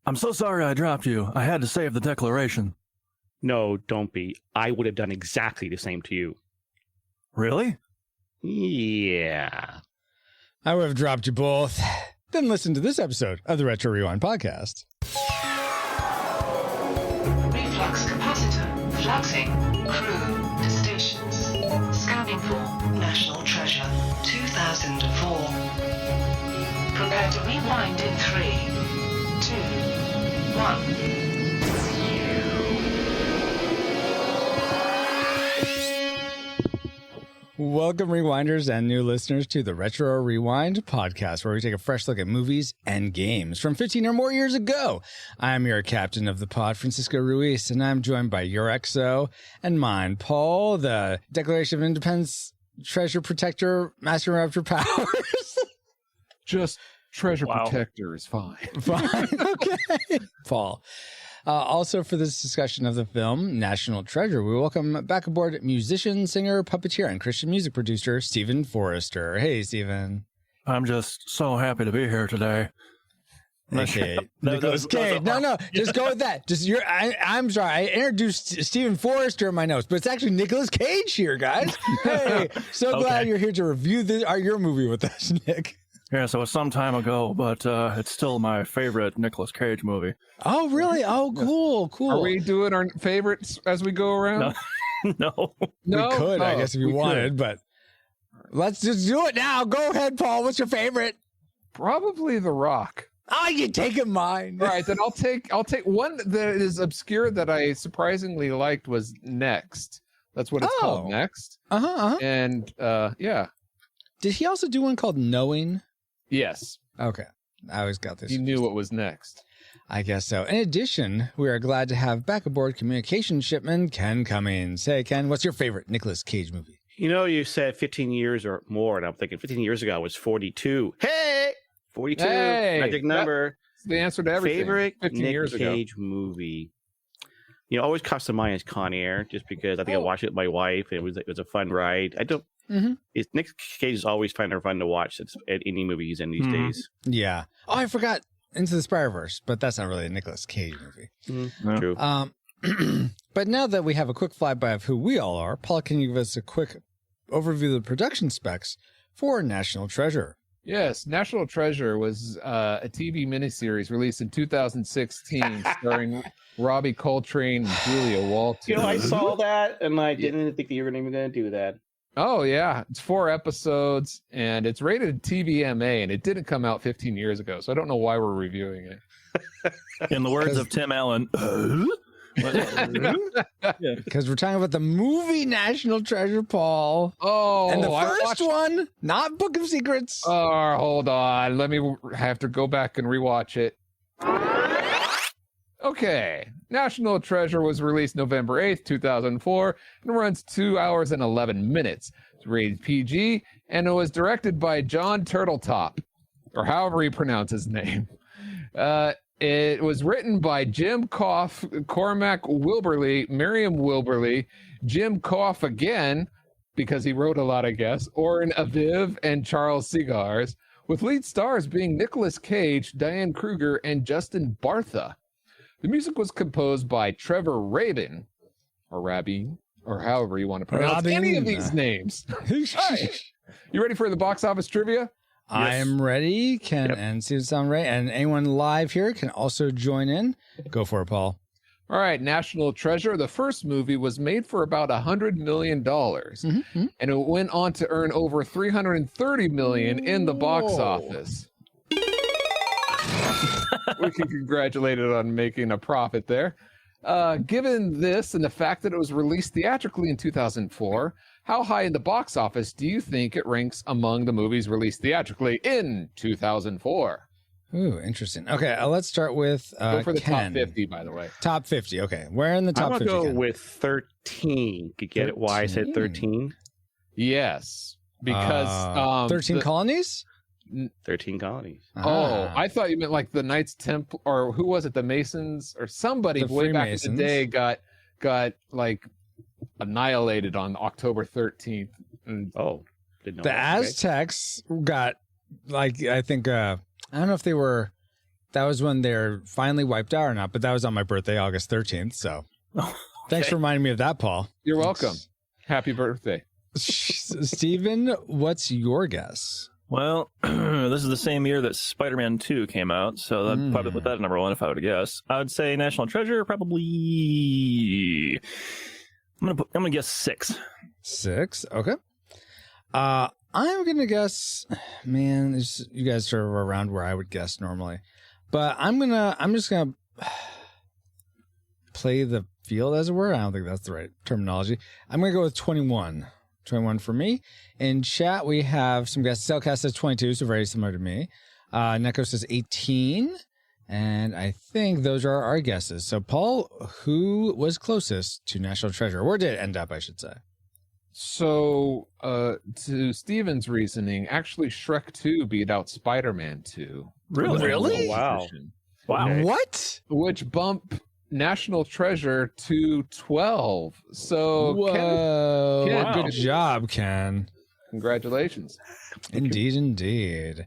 I'm so sorry I dropped you. I had to save the declaration. No, don't be. I would have done exactly the same to you. Really? Yeah. I would have dropped you both. Then listen to this episode of the Retro Rewind podcast. Reflux capacitor fluxing. Crew to stations. Scanning for National Treasure 2004. Prepare to rewind in 3, 2, 1. Welcome, Rewinders and new listeners, to the Retro Rewind podcast, where we take a fresh look at movies and games from 15 or more years ago. I'm your captain of the pod, Francisco Ruiz, and I'm joined by your XO and mine, Paul, the Declaration of Independence treasure protector, master of your powers. Just treasure protector is fine. Fine, okay. Paul. Also, for this discussion of the film National Treasure, we welcome back aboard musician, singer, puppeteer, and Christian music producer Stephen Forrester. Hey, Stephen. I'm just so happy to be here today. Okay, Nicholas Cage. No, just go with that. I'm sorry, I introduced Stephen Forrester in my notes, but it's actually Nicholas Cage here, guys. Hey, so glad you're here to review your movie with us, Nick. Yeah, so it's some time ago, but it's still my favorite Nicolas Cage movie. Oh, really? Oh, cool. Are we doing our favorites as we go around? No. We could, I guess, if you wanted, but let's just do it now. Go ahead, Paul. What's your favorite? Probably The Rock. Oh, you taking mine. All right, then I'll take one that is obscure that I surprisingly liked was Next. That's what it's called, Next. And yeah. Did he also do one called Knowing? Yes. Okay. I always got this. He knew what was next. I guess so. In addition, we are glad to have back aboard communication shipman Ken Cummings. Hey, Ken, what's your favorite Nicolas Cage movie? You know, you said 15 years or more, and I'm thinking 15 years ago I was 42. Hey! 42. Hey! Magic number. That's the answer to everything. Favorite 15 Nick years ago. Cage movie. You know, always comes to mind is Con Air, just because I think I watched it with my wife, and it was a fun ride. Nick Cage is always fun to watch at any movie he's in these days. Yeah. Oh, I forgot Into the Spider-Verse, but that's not really a Nicolas Cage movie. True. But now that we have a quick flyby of who we all are, Paul, can you give us a quick overview of the production specs for National Treasure? Yes, National Treasure was a TV miniseries released in 2016 starring Robbie Coltrane and Julia Walters. You know, I saw that, and I didn't think you were even going to do that. Oh, yeah. It's 4 episodes, and it's rated TVMA, and it didn't come out 15 years ago, so I don't know why we're reviewing it. In the words of Tim Allen, because we're talking about the movie National Treasure, Paul. Oh, and the first one, not Book of Secrets. Oh, hold on. Let me have to go back and rewatch it. Okay. National Treasure was released November 8th, 2004, and runs 2 hours and 11 minutes. It's rated PG, and it was directed by John Turtletop, or however you pronounce his name. It was written by Jim Koff, Cormac Wilberly, Miriam Wilberly, Jim Koff again, because he wrote a lot, I guess, Oren Aviv, and Charles Segars, with lead stars being Nicolas Cage, Diane Kruger, and Justin Bartha. The music was composed by Trevor Rabin, or Rabin, or however you want to pronounce any of these names. Right. You ready for the box office trivia? I am ready. And see if it sounds right. And anyone live here can also join in. Go for it, Paul. All right. National Treasure, the first movie, was made for about $100 million. And it went on to earn over $330 million in the box office. We can congratulate it on making a profit there. Given this and the fact that it was released theatrically in 2004, how high in the box office do you think it ranks among the movies released theatrically in 2004? Ooh, interesting. Okay, let's start with Go for the Ken. top 50, by the way. Top 50. Okay, where in the top 50? I'm going to Ken? go with 13. Could get it why I said 13? Yes, because 13 colonies? 13 colonies. Oh, I thought you meant like the Knights Templar, or who was it? The Masons or somebody The way back in the Freemasons. day got like annihilated on October 13th. And Oh, didn't know The that. Okay. Aztecs got, like, I think, I don't know if they were that was when they're finally wiped out or not, but that was on my birthday, August 13th. So thanks for reminding me of that, Paul. You're welcome. Happy birthday. Steven, what's your guess? Well, this is the same year that Spider-Man 2 came out, so that'd probably put that at number 1 if I were to guess. I would say National Treasure, probably. I'm gonna guess 6. 6, okay. I'm gonna guess. Man, you guys are around where I would guess normally, but I'm just gonna play the field, as it were. I don't think that's the right terminology. I'm gonna go with 21. 21 for me. In chat, we have some guesses. Cellcast says 22, so very similar to me. Neko says 18. And I think those are our guesses. So, Paul, who was closest to National Treasure? Where did it end up, I should say? So, to Steven's reasoning, actually Shrek 2 beat out Spider-Man 2. Really? Oh, wow. Wow. Okay. What? Which bump National Treasure to 12. So, Whoa. Ken, Wow. Good job, Ken. congratulations. Indeed, indeed.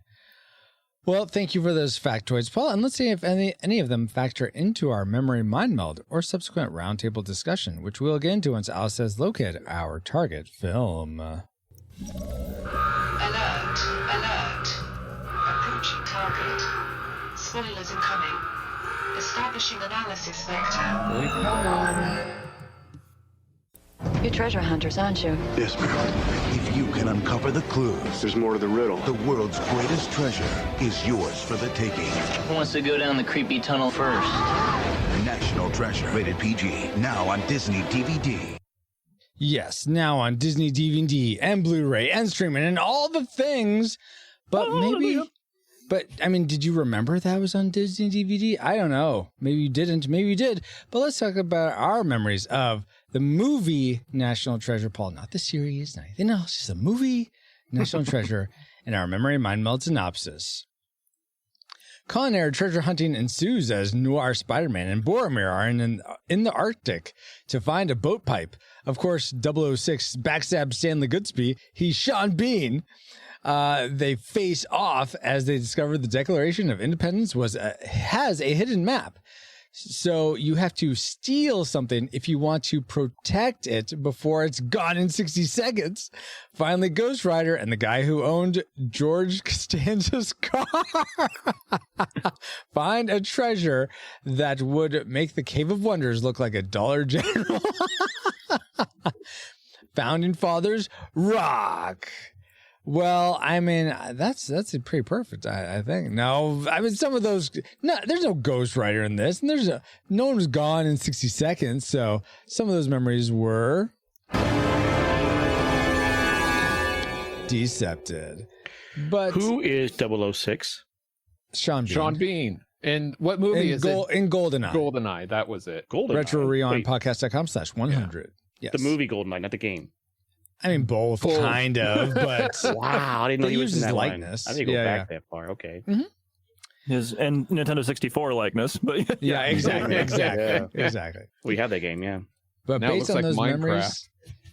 Well, thank you for those factoids, Paul. And let's see if any of them factor into our memory mind meld or subsequent roundtable discussion, which we'll get into once Alice has located our target film. Alert, alert. Approaching target. Spoilers incoming. Establishing analysis vector. You're treasure hunters, aren't you? Yes, ma'am. If you can uncover the clues, There's more to the riddle. the world's greatest treasure is yours for the taking. Who wants to go down the creepy tunnel first? National Treasure, rated PG, now on Disney DVD. Yes, now on Disney DVD and Blu-ray and streaming and all the things. But maybe... But, I mean, did you remember that was on Disney DVD? I don't know. Maybe you didn't. Maybe you did. But let's talk about our memories of the movie National Treasure, Paul. Not the series, not anything else. Just the movie National Treasure and our memory mind meld synopsis. Culinary treasure hunting ensues as Noir Spider-Man and Boromir are in the Arctic to find a boat pipe. Of course, 006 backstab Stanley Goodspeed. He's Sean Bean. They face off as they discover the Declaration of Independence has a hidden map. So you have to steal something if you want to protect it before it's gone in 60 seconds. Finally, Ghost Rider and the guy who owned George Costanza's car find a treasure that would make the Cave of Wonders look like a Dollar General. Founding Fathers rock. Well, I mean, that's pretty perfect, I think. No, I mean, some of those, no, there's no Ghost Rider in this, and no one was gone in 60 seconds, so some of those memories were decepted. But Who is 006? Sean Bean. Sean Bean. And what movie is it? In GoldenEye. GoldenEye. That was it. Goldeneye. Retro Rewind Wait, podcast.com/100. Yes. The movie Goldeneye, not the game. I mean, both, kind of, but Wow, I didn't know They he was use in his that likeness. one. I didn't go Yeah, back that far. Okay. His and Nintendo 64 likeness, but yeah, exactly. Yeah. Exactly. We had that game, yeah. But Now it based looks on like those Minecraft. memories,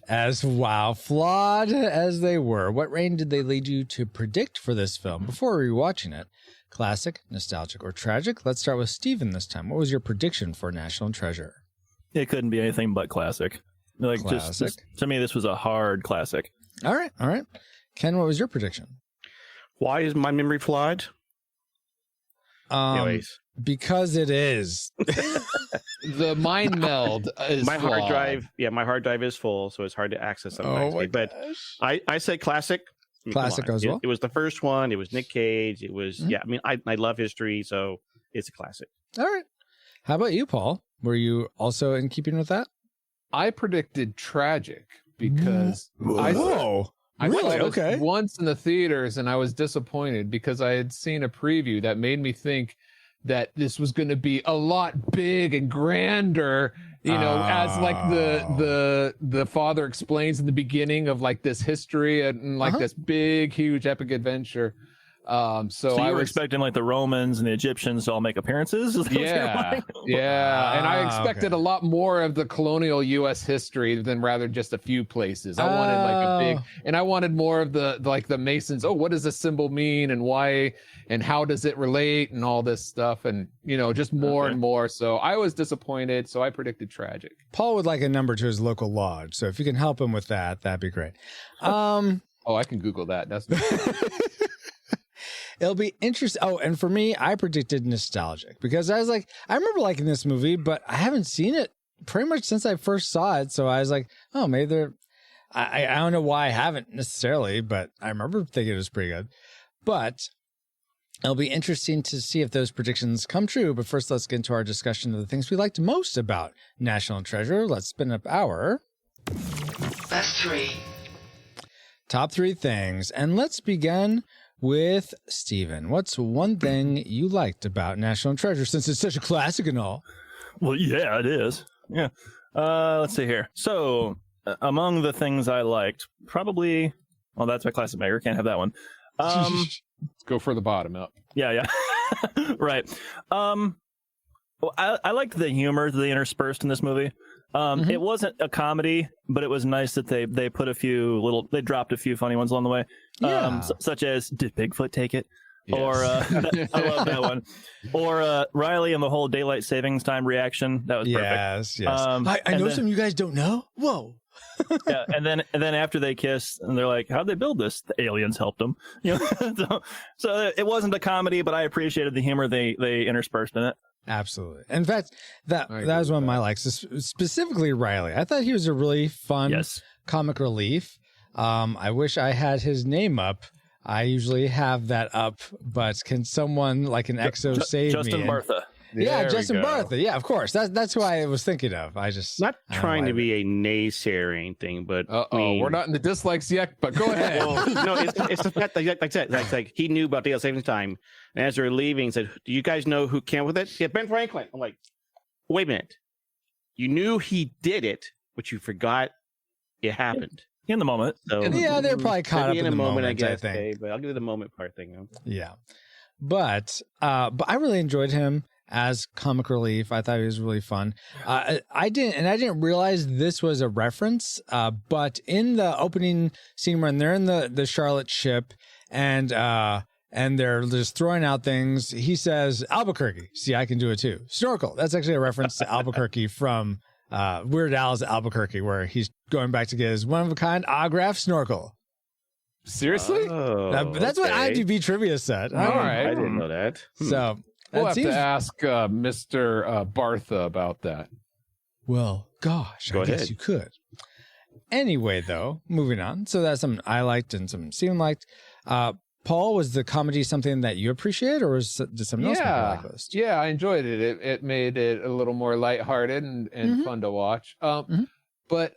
as flawed as they were, what rating did they lead you to predict for this film before rewatching it? Classic, nostalgic, or tragic? Let's start with Steven this time. What was your prediction for National Treasure? it couldn't be anything but classic. Like Classic. just to me, this was a hard classic. All right. Ken, what was your prediction? Why is my memory flawed? Anyways, Because it is. The mind meld is my hard flawed. drive, my hard drive is full, so it's hard to access sometimes. But I said classic. I mean, come Classic on. as well? It was the first one. It was Nic Cage. It was I mean, I love history, so it's a classic. All right. How about you, Paul? Were you also in keeping with that? I predicted tragic because I saw Really? this Okay. once in the theaters and I was disappointed because I had seen a preview that made me think that this was going to be a lot big and grander, as like the father explains in the beginning of like this history and like this big, huge epic adventure. So you were expecting like the Romans and the Egyptians to all make appearances? Yeah. And I expected a lot more of the colonial U.S. history than rather just a few places. I wanted like a big, and I wanted more of the Masons. Oh, what does this symbol mean and why and how does it relate and all this stuff, and just more and more. So I was disappointed. So I predicted tragic. Paul would like a number to his local lodge. So if you can help him with that, that'd be great. I can Google that. That's It'll be interesting. Oh, and for me, I predicted nostalgic because I was like, I remember liking this movie, but I haven't seen it pretty much since I first saw it. So I was like, oh, maybe they're, I don't know why I haven't necessarily, but I remember thinking it was pretty good. But it'll be interesting to see if those predictions come true. But first, let's get into our discussion of the things we liked most about National Treasure. Let's spin up our Best 3. Top 3 things. And let's begin with Steven. What's one thing you liked about National Treasure since it's such a classic and all? Well, yeah, it is. Yeah. Let's see here. So, among the things I liked, probably, well, that's my classic maker. Can't have that one. Let's go for the bottom up. Yeah. Right. Well, I liked the humor they interspersed in this movie. It wasn't a comedy, but it was nice that they put they dropped a few funny ones along the way. Such as, did Bigfoot take it? Yes. Or, I love that one. Or Riley and the whole daylight savings time reaction. That was perfect. Yes. I know something you guys don't know. Whoa. Yeah, and then after they kiss, and they're like, how'd they build this? The aliens helped them. So it wasn't a comedy, but I appreciated the humor they interspersed in it. Absolutely. In fact, that was one of my likes, specifically Riley. I thought he was a really fun comic relief. I wish I had his name up. I usually have that up, but can someone like an EXO save Justin me? Bartha. Yeah, Justin Bartha. Yeah, of course. That's who I was thinking of. Not trying to be a naysayer or anything, but we're not in the dislikes yet. But go ahead. No, it's the fact that, like I said, like he knew about daylight savings time, and as they're leaving, he said, "Do you guys know who came with it?" Yeah, Ben Franklin. I'm like, wait a minute, you knew he did it, but you forgot it happened in the moment. So yeah, they're probably caught up in the moment. I guess. I think, but I'll give you the moment part thing. Yeah, but I really enjoyed him as comic relief. I thought he was really fun. I didn't realize this was a reference, but in the opening scene when they're in the Charlotte ship and they're just throwing out things, he says, Albuquerque. See, I can do it too. Snorkel. That's actually a reference to Albuquerque from Weird Al's Albuquerque, where he's going back to get his one-of-a-kind autograph snorkel. Seriously? That's what IMDb trivia said. All right. I didn't know that. So we'll have to ask Mr. Bartha about that. Well, gosh, I guess you could. Anyway, though, moving on. So that's something I liked and something Steven liked. Paul, was the comedy something that you appreciate, or did something else make your like list? Yeah, I enjoyed it. It made it a little more lighthearted and fun to watch. But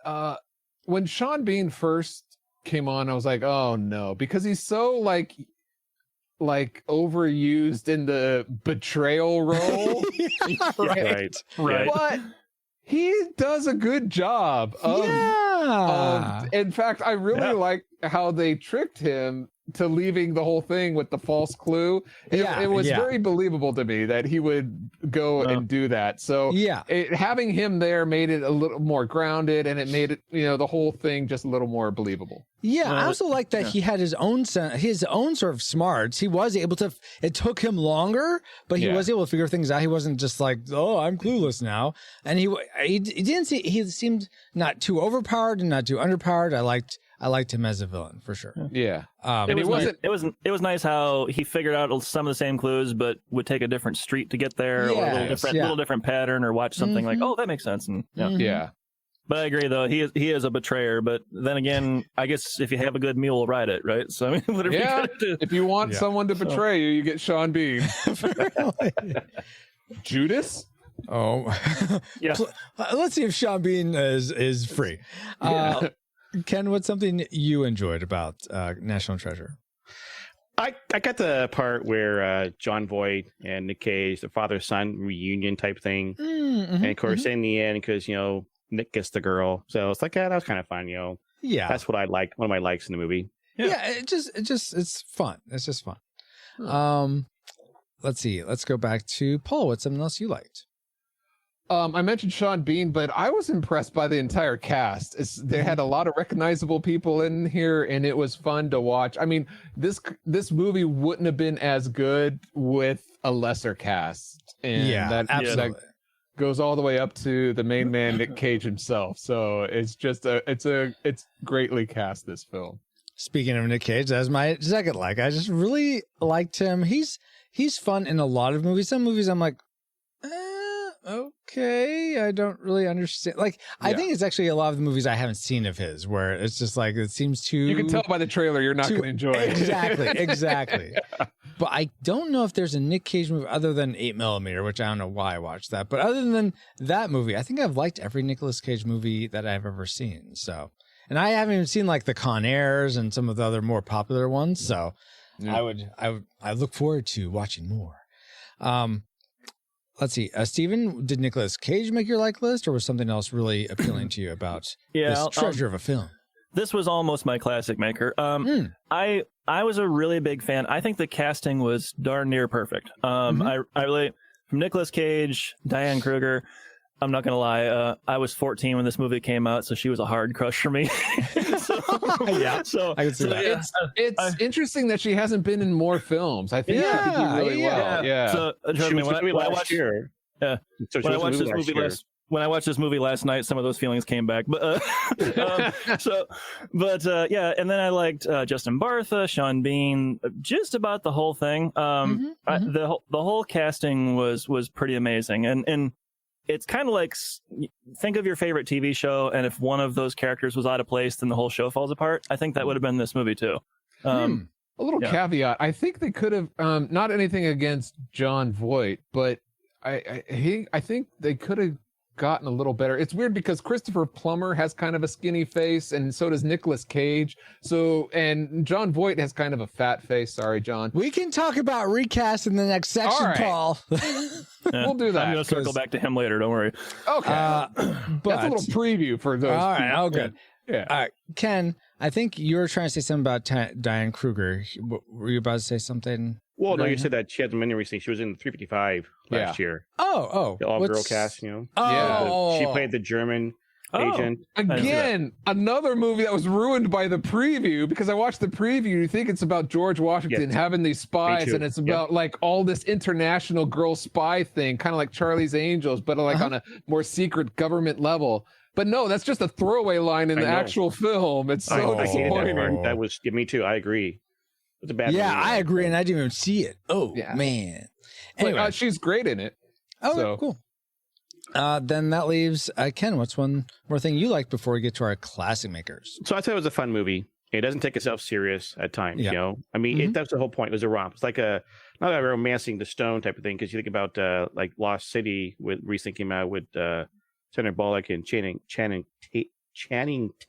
when Sean Bean first came on, I was like, oh no, because he's so like overused in the betrayal role. Right. But he does a good job of, in fact, I really like how they tricked him to leaving the whole thing with the false clue. It was very believable to me that he would go and do that. So having him there made it a little more grounded, and it made it, the whole thing just a little more believable. Yeah, I also like that he had his own sort of smarts. He was able to. It took him longer, but he was able to figure things out. He wasn't just like, "Oh, I'm clueless now." And he didn't see. He seemed not too overpowered and not too underpowered. I liked him as a villain for sure. Yeah, it was nice how he figured out some of the same clues, but would take a different street to get there, or a little different pattern, or watch something like, "Oh, that makes sense." And But I agree, though. He is a betrayer. But then again, I guess if you have a good mule, ride it, right? So I mean, whatever you gotta do. If you want someone to betray you, you get Sean Bean. Judas? Oh, yeah. Let's see if Sean Bean is free. Ken, what's something you enjoyed about National Treasure? I got the part where John Voight and Nic Cage, the father-son reunion type thing. And of course, in the end, because, Nick gets the girl. So it's like, that was kind of fun, Yeah. That's what I like. One of my likes in the movie. Yeah, it's fun. It's just fun. Let's see. Let's go back to Paul. What's something else you liked? I mentioned Sean Bean, but I was impressed by the entire cast. They had a lot of recognizable people in here, and it was fun to watch. I mean, this movie wouldn't have been as good with a lesser cast, and absolutely. that goes all the way up to the main man, Nic Cage himself. So it's just it's greatly cast, this film. Speaking of Nic Cage, that's my second like. I just really liked him. He's fun in a lot of movies. Some movies I'm like, okay, I don't really understand. Like, I think it's actually a lot of the movies I haven't seen of his where it's just like, it seems too... You can tell by the trailer you're not going to enjoy it. Exactly. But I don't know if there's a Nic Cage movie other than 8mm, which I don't know why I watched that. But other than that movie, I think I've liked every Nicolas Cage movie that I've ever seen. So, and I haven't even seen like the Con Airs and some of the other more popular ones. So I look forward to watching more. Let's see. Steven, did Nicolas Cage make your like list, or was something else really appealing to you about this treasure of a film? This was almost my classic maker. I was a really big fan. I think the casting was darn near perfect. I really, from Nicolas Cage, Diane Kruger, I'm not going to lie. I was 14 when this movie came out, so she was a hard crush for me. So I can see that. It's interesting that she hasn't been in more films. I think she could do really well. Yeah. So trust me, when I watched this movie last night, some of those feelings came back. But and then I liked Justin Bartha, Sean Bean, just about the whole thing. The whole casting was pretty amazing, and it's kind of like, think of your favorite TV show, and if one of those characters was out of place, then the whole show falls apart. I think that would have been this movie too. A little caveat: I think they could have not anything against Jon Voight, but I think they could have gotten a little better. It's weird because Christopher Plummer has kind of a skinny face, and so does Nicolas Cage. And Jon Voight has kind of a fat face. Sorry, John. We can talk about recast in the next section, right. Paul. We'll do that. I'm going to circle back to him later. Don't worry. Okay. But that's a little preview for those. All right. Oh, good. Yeah. All right, Ken, I think you were trying to say something about Diane Kruger. Were you about to say something? Well, no, you said that she hasn't been in recently. She was in 355 last year. Oh. The all-girl cast, Oh. She played the German agent. Again, another movie that was ruined by the preview, because I watched the preview. You think it's about George Washington having these spies, and it's about like all this international girl spy thing, kind of like Charlie's Angels, but like on a more secret government level. But no, that's just a throwaway line in the actual film. It's so disappointing. That was me too. I agree. It's a bad movie. I agree, and I didn't even see it. Oh man. Anyway, but, she's great in it. Oh, so. Cool. Then that leaves Ken. What's one more thing you like before we get to our classic makers? So I thought it was a fun movie. It doesn't take itself serious at times. You know, I mean, that's the whole point. It was a romp. It's like not a romancing the stone type of thing. Because you think about like Lost City, recently came out with Sandra Bullock and Channing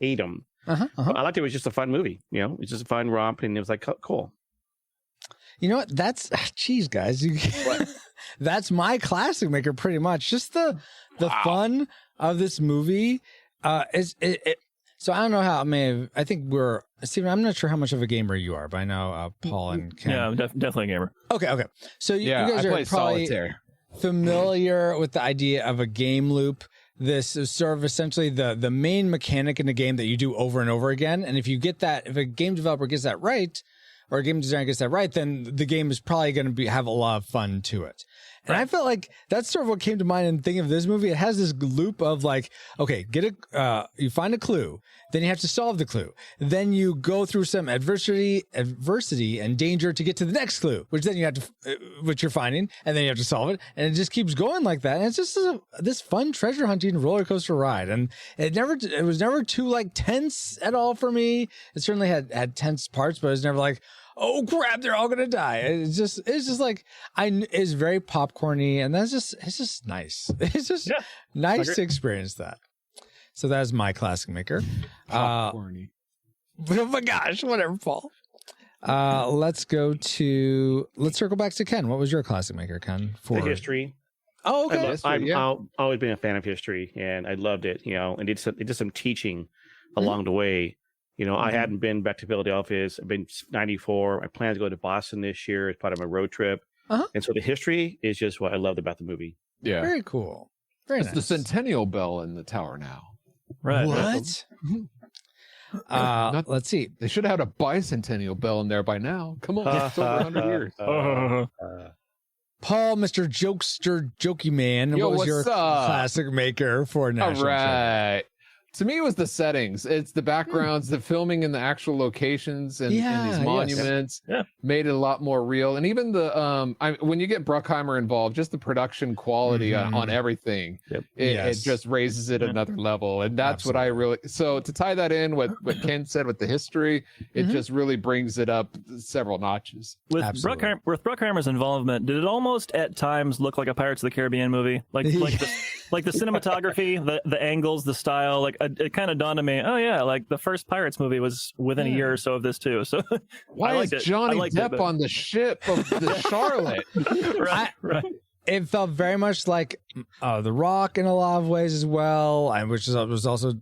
Tatum. I liked it. It was just a fun movie. It's just a fun romp, and it was like cool. You know what? That's geez, guys. That's my classic maker, pretty much. Just the fun of this movie. So I don't know how. I think Steven. I'm not sure how much of a gamer you are, but I know Paul and Ken. Yeah, definitely a gamer. Okay. So you guys are probably solitaire. Familiar with the idea of a game loop. This is sort of essentially the main mechanic in the game that you do over and over again. And if a game developer gets that right, or a game designer gets that right, then the game is probably going to have a lot of fun to it. And I felt like that's sort of what came to mind in thinking of this movie. It has this loop of like, okay, you find a clue, then you have to solve the clue. Then you go through some adversity and danger to get to the next clue, which then you have to, which you're finding, and then you have to solve it. And it just keeps going like that. And it's just this fun treasure hunting roller coaster ride. And it was never too like tense at all for me. It certainly had tense parts, but it was never like, oh crap, they're all gonna die. It's just like it's very popcorny, and it's just nice. It's just nice to experience that. So that is my classic maker. Popcorny. Oh my gosh, whatever, Paul. Let's circle back to Ken. What was your classic maker, Ken? For the history. Oh, okay. I've always been a fan of history, and I loved it. And did some teaching along the way. You know, I hadn't been back to Philadelphia. I've been 94. I plan to go to Boston this year as part of my road trip. And so the history is just what I loved about the movie. Yeah. Very cool. Very It's nice. the Centennial Bell in the tower now. Right. What? Let's see. They should have had a bicentennial bell in there by now. Come on, it's over 100 years. Paul, Mr. Jokester, Jokey Man, Yo, what was your what's up? classic maker for All National Treasure? right. To me, it was the settings. It's the backgrounds, the filming in the actual locations and these monuments made it a lot more real. And even the when you get Bruckheimer involved, just the production quality on everything, it just raises it another level. And that's what I really. So to tie that in with what Ken said with the history, it just really brings it up several notches. With Bruckheimer's involvement, did it almost at times look like a Pirates of the Caribbean movie? Like the cinematography, the angles, the style, like. It kind of dawned on me, oh yeah, like the first Pirates movie was within a year or so of this too. So why is Johnny Depp on the ship of the Charlotte? right. It felt very much like The Rock in a lot of ways as well, which was also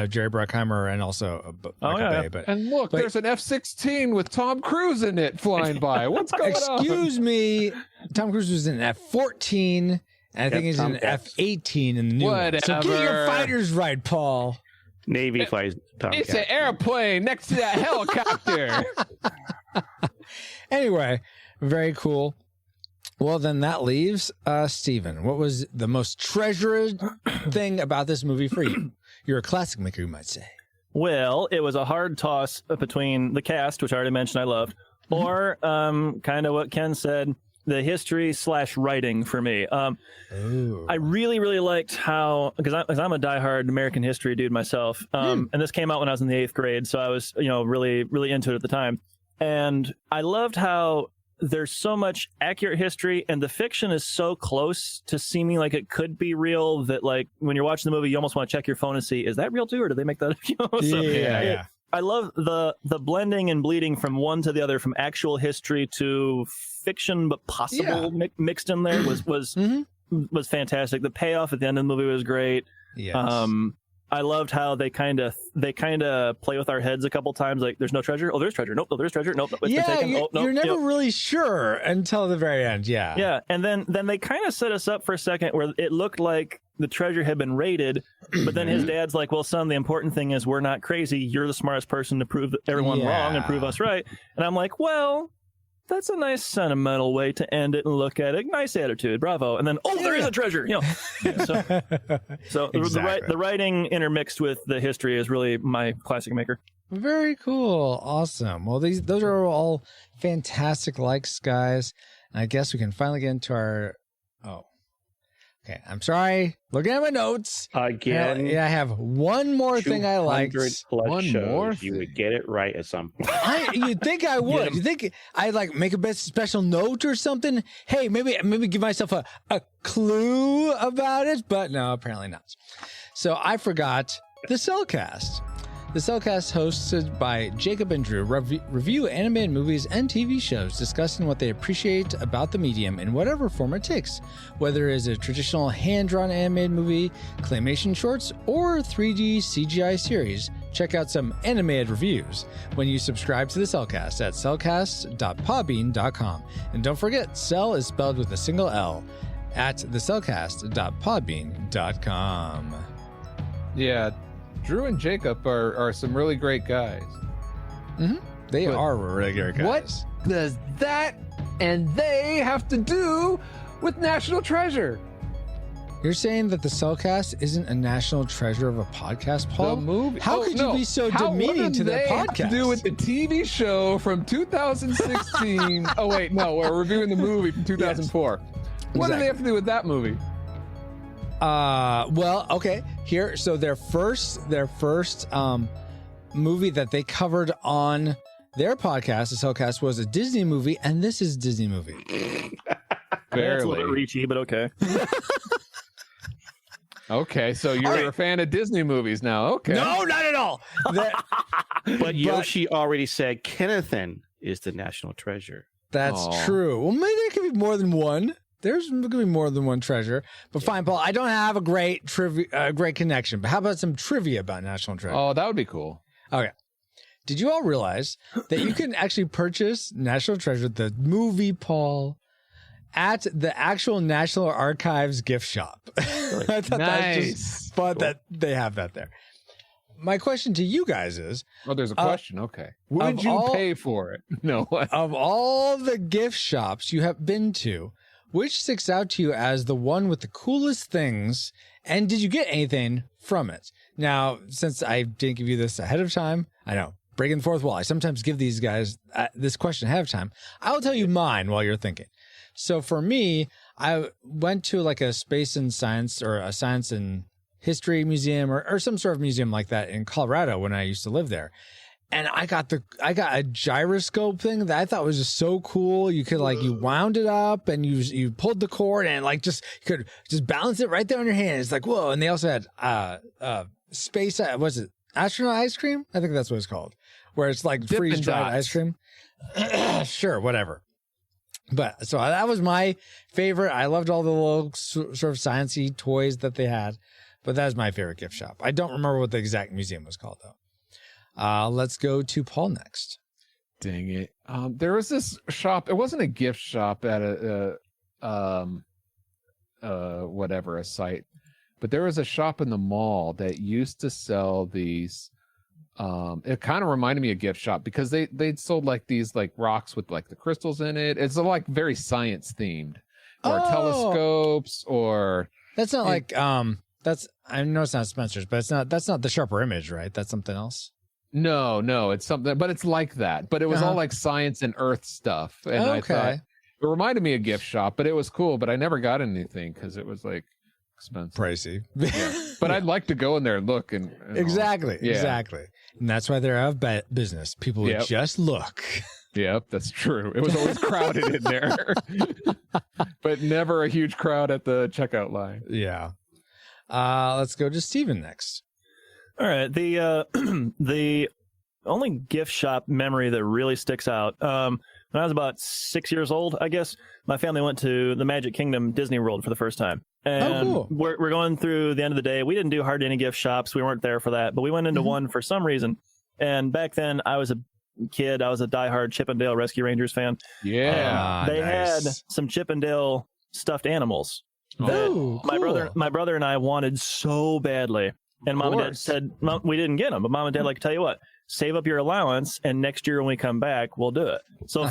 Jerry Bruckheimer and also Michael Bay. And look, there's an F-16 with Tom Cruise in it flying by. What's going on? Excuse me, Tom Cruise was in F-14. And I think he's in F-18 in the new one. So get your fighters right, Paul. Navy flies Tomcat. It's an airplane next to that helicopter. Anyway, very cool. Well, then that leaves Steven. What was the most treasured thing about this movie for you? You're a classic maker, you might say. Well, it was a hard toss between the cast, which I already mentioned I loved, or kind of what Ken said, the history / writing for me. I really, really liked how, because I'm a diehard American history dude myself, and this came out when I was in the 8th grade, so I was, really, really into it at the time. And I loved how there's so much accurate history, and the fiction is so close to seeming like it could be real that, like, when you're watching the movie, you almost want to check your phone and see, is that real too, or did they make that up? So, I love the blending and bleeding from one to the other, from actual history to fiction, but possible mixed in there was fantastic. The payoff at the end of the movie was great. Yes. I loved how they kind of play with our heads a couple times. Like, there's no treasure. Oh, there's treasure. Nope. There's treasure. Nope. It's been taken. You're never really sure until the very end. Yeah. Yeah. And then they kind of set us up for a second where it looked like the treasure had been raided, but then his dad's like, well, son, the important thing is we're not crazy. You're the smartest person to prove everyone wrong and prove us right. And I'm like, well, that's a nice sentimental way to end it and look at it. Nice attitude. Bravo. And then, there is a treasure. So Exactly. the writing intermixed with the history is really my classic maker. Very cool. Awesome. Well, those are all fantastic likes, guys. And I guess we can finally get into our... Okay, I'm sorry. Looking at my notes. Again. I have one more thing I liked. 200 plus One shows, more you would get it right at some point. You'd think I would. You think I'd like make a special note or something? Hey, maybe give myself a clue about it, but no, apparently not. So I forgot the Cellcast. The Cellcast, hosted by Jacob and Drew, review animated movies and TV shows, discussing what they appreciate about the medium in whatever form it takes, whether it is a traditional hand-drawn animated movie, claymation shorts, or 3D CGI series. Check out some animated reviews when you subscribe to the Cellcast at cellcast.podbean.com. And don't forget, Cell is spelled with a single L at thecellcast.podbean.com. Yeah. Drew and Jacob are some really great guys. They are really great guys. What does that and they have to do with National Treasure? You're saying that the Cellcast isn't a national treasure of a podcast, Paul? The movie. How could you be so demeaning to the podcast? Have to do with the TV show from 2016? Oh wait, no, we're reviewing the movie from 2004. What do they have to do with that movie? Well, okay. Here, so their first movie that they covered on their podcast, the Cellcast, was a Disney movie, and this is a Disney movie. That's a little bit reachy, but okay. Okay, so you're a fan of Disney movies now. Okay. No, not at all. But Yoshi already said Kennethan is the national treasure. That's true. Well, maybe there could be more than one. There's going to be more than one treasure. But fine, Paul, I don't have a great connection. But how about some trivia about National Treasure? Oh, that would be cool. Okay. did you all realize that you can actually purchase National Treasure, the movie, Paul, at the actual National Archives gift shop? I thought that was just fun that they have that there. My question to you guys is... Oh, there's a question. Okay. Would you pay for it? No. Of all the gift shops you have been to, which sticks out to you as the one with the coolest things, and did you get anything from it? Now, since I didn't give you this ahead of time, I know, breaking the fourth wall, I sometimes give these guys this question ahead of time. I will tell you mine while you're thinking. So for me, I went to like a space and science or a science and history museum or some sort of museum like that in Colorado when I used to live there. And I got a gyroscope thing that I thought was just so cool. You could you wound it up and you pulled the cord and you could just balance it right there on your hand. It's like, whoa. And they also had space, was it astronaut ice cream? I think that's what it's called, where it's like freeze dried ice cream. Sure, whatever. But so that was my favorite. I loved all the little sort of sciencey toys that they had, but that was my favorite gift shop. I don't remember what the exact museum was called though. Let's go to Paul next. Dang it. There was this shop. It wasn't a gift shop at a site, but there was a shop in the mall that used to sell these. It kind of reminded me of gift shop because they'd sold these rocks with the crystals in it. It's very science themed, or telescopes, or that's not that's, I know it's not Spencer's, but that's not the Sharper Image, right? That's something else. No, it's something, but it's like that. But it was all like science and Earth stuff, and I thought it reminded me of gift shop, but it was cool. But I never got anything because it was expensive, pricey. Yeah. But I'd like to go in there and look and exactly, and that's why they're out of business. People would just look. Yep, that's true. It was always crowded in there, but never a huge crowd at the checkout line. Yeah. Let's go to Steven next. All right. The only gift shop memory that really sticks out, when I was about 6 years old, I guess, my family went to the Magic Kingdom Disney World for the first time. And cool. We're going through the end of the day. We didn't do hardly any gift shops. We weren't there for that, but we went into one for some reason. And back then I was a kid. I was a diehard Chip and Dale Rescue Rangers fan. Yeah. They had some Chip and Dale stuffed animals. Oh, cool. My brother and I wanted so badly. And Mom and Dad said, Mom, we didn't get them, but Mom and Dad tell you what, save up your allowance, and next year when we come back, we'll do it. So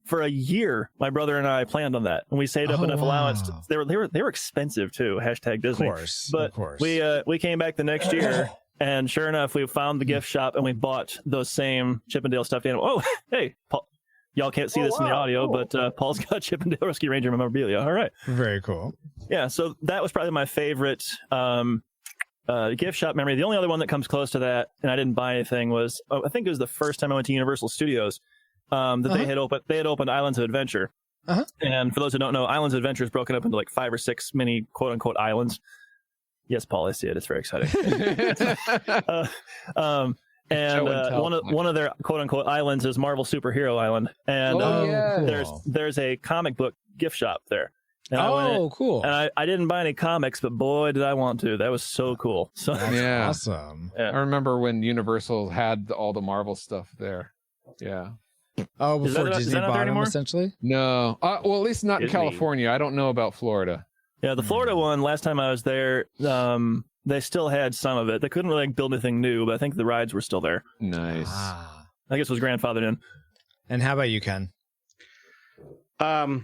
for a year, my brother and I planned on that, and we saved up enough allowance. They were expensive too. # Disney. Of course. We came back the next year, and sure enough, we found the gift shop, and we bought those same Chip and Dale stuffed animals. Oh, hey, Paul. Y'all can't see this in the audio, but Paul's got Chip and Dale Rescue Ranger memorabilia. All right. Very cool. Yeah, so that was probably my favorite gift shop memory. The only other one that comes close to that, and I didn't buy anything, was I think it was the first time I went to Universal Studios that they had opened Islands of Adventure. And for those who don't know, Islands of Adventure is broken up into 5 or 6 mini quote unquote islands. Yes, Paul, I see it. It's very exciting. And one of their quote unquote islands is Marvel Superhero Island, and there's a comic book gift shop there. And cool. And I didn't buy any comics, but boy, did I want to. That was so cool. So That's awesome. Yeah. I remember when Universal had all the Marvel stuff there. Yeah. Oh, before Disney bought them, essentially? No. Well, at least not Disney. in California. I don't know about Florida. Yeah, the Florida one, last time I was there, they still had some of it. They couldn't really build anything new, but I think the rides were still there. Nice. I guess it was grandfathered in. And how about you, Ken? Oh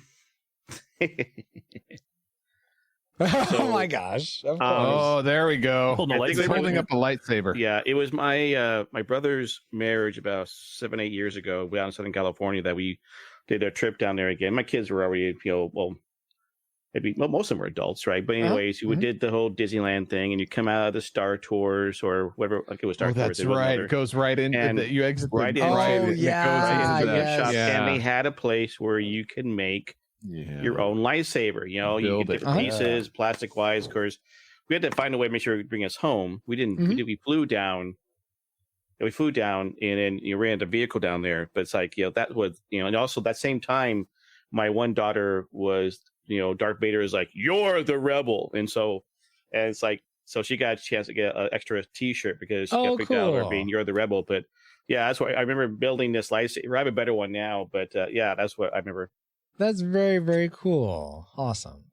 my gosh. Of course. Oh, there we go. Holding a He's lightsaber. holding up a lightsaber. Yeah, it was my brother's marriage about 7-8 years ago down in Southern California that we did a trip down there again. My kids were already, most of them were adults, right? But anyways, we did the whole Disneyland thing, and you come out of the Star Tours or whatever, it was Star Tours. That's right. It goes right in, and you exit right in. Right Oh, yeah, it goes into the yes. shop, Yeah. and they had a place where you can make your own lightsaber. You get different pieces, plastic wise. Of course, we had to find a way to make sure it would bring us home. We didn't. We flew down. We flew down, and then you rented a vehicle down there. But it's that was and also that same time, my one daughter was Darth Vader is you're the rebel, and it's so she got a chance to get an extra T-shirt because she got picked out for being you're the rebel. But Yeah, that's why I remember building this lightsaber. I have a better one now, but yeah, that's what I remember. That's very, very cool. Awesome.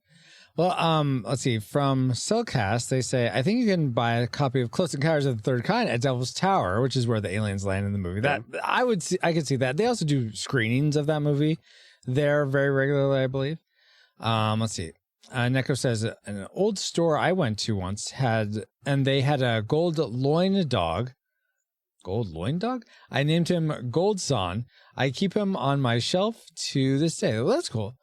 Well, let's see. From Cellcast, they say, I think you can buy a copy of Close Encounters of the Third Kind at Devil's Tower, which is where the aliens land in the movie. That I could see that. They also do screenings of that movie there very regularly, I believe. Let's see. Neko says an old store I went to once had a gold loin dog. Gold loin dog? I named him Goldson. I keep him on my shelf to this day. Well, that's cool.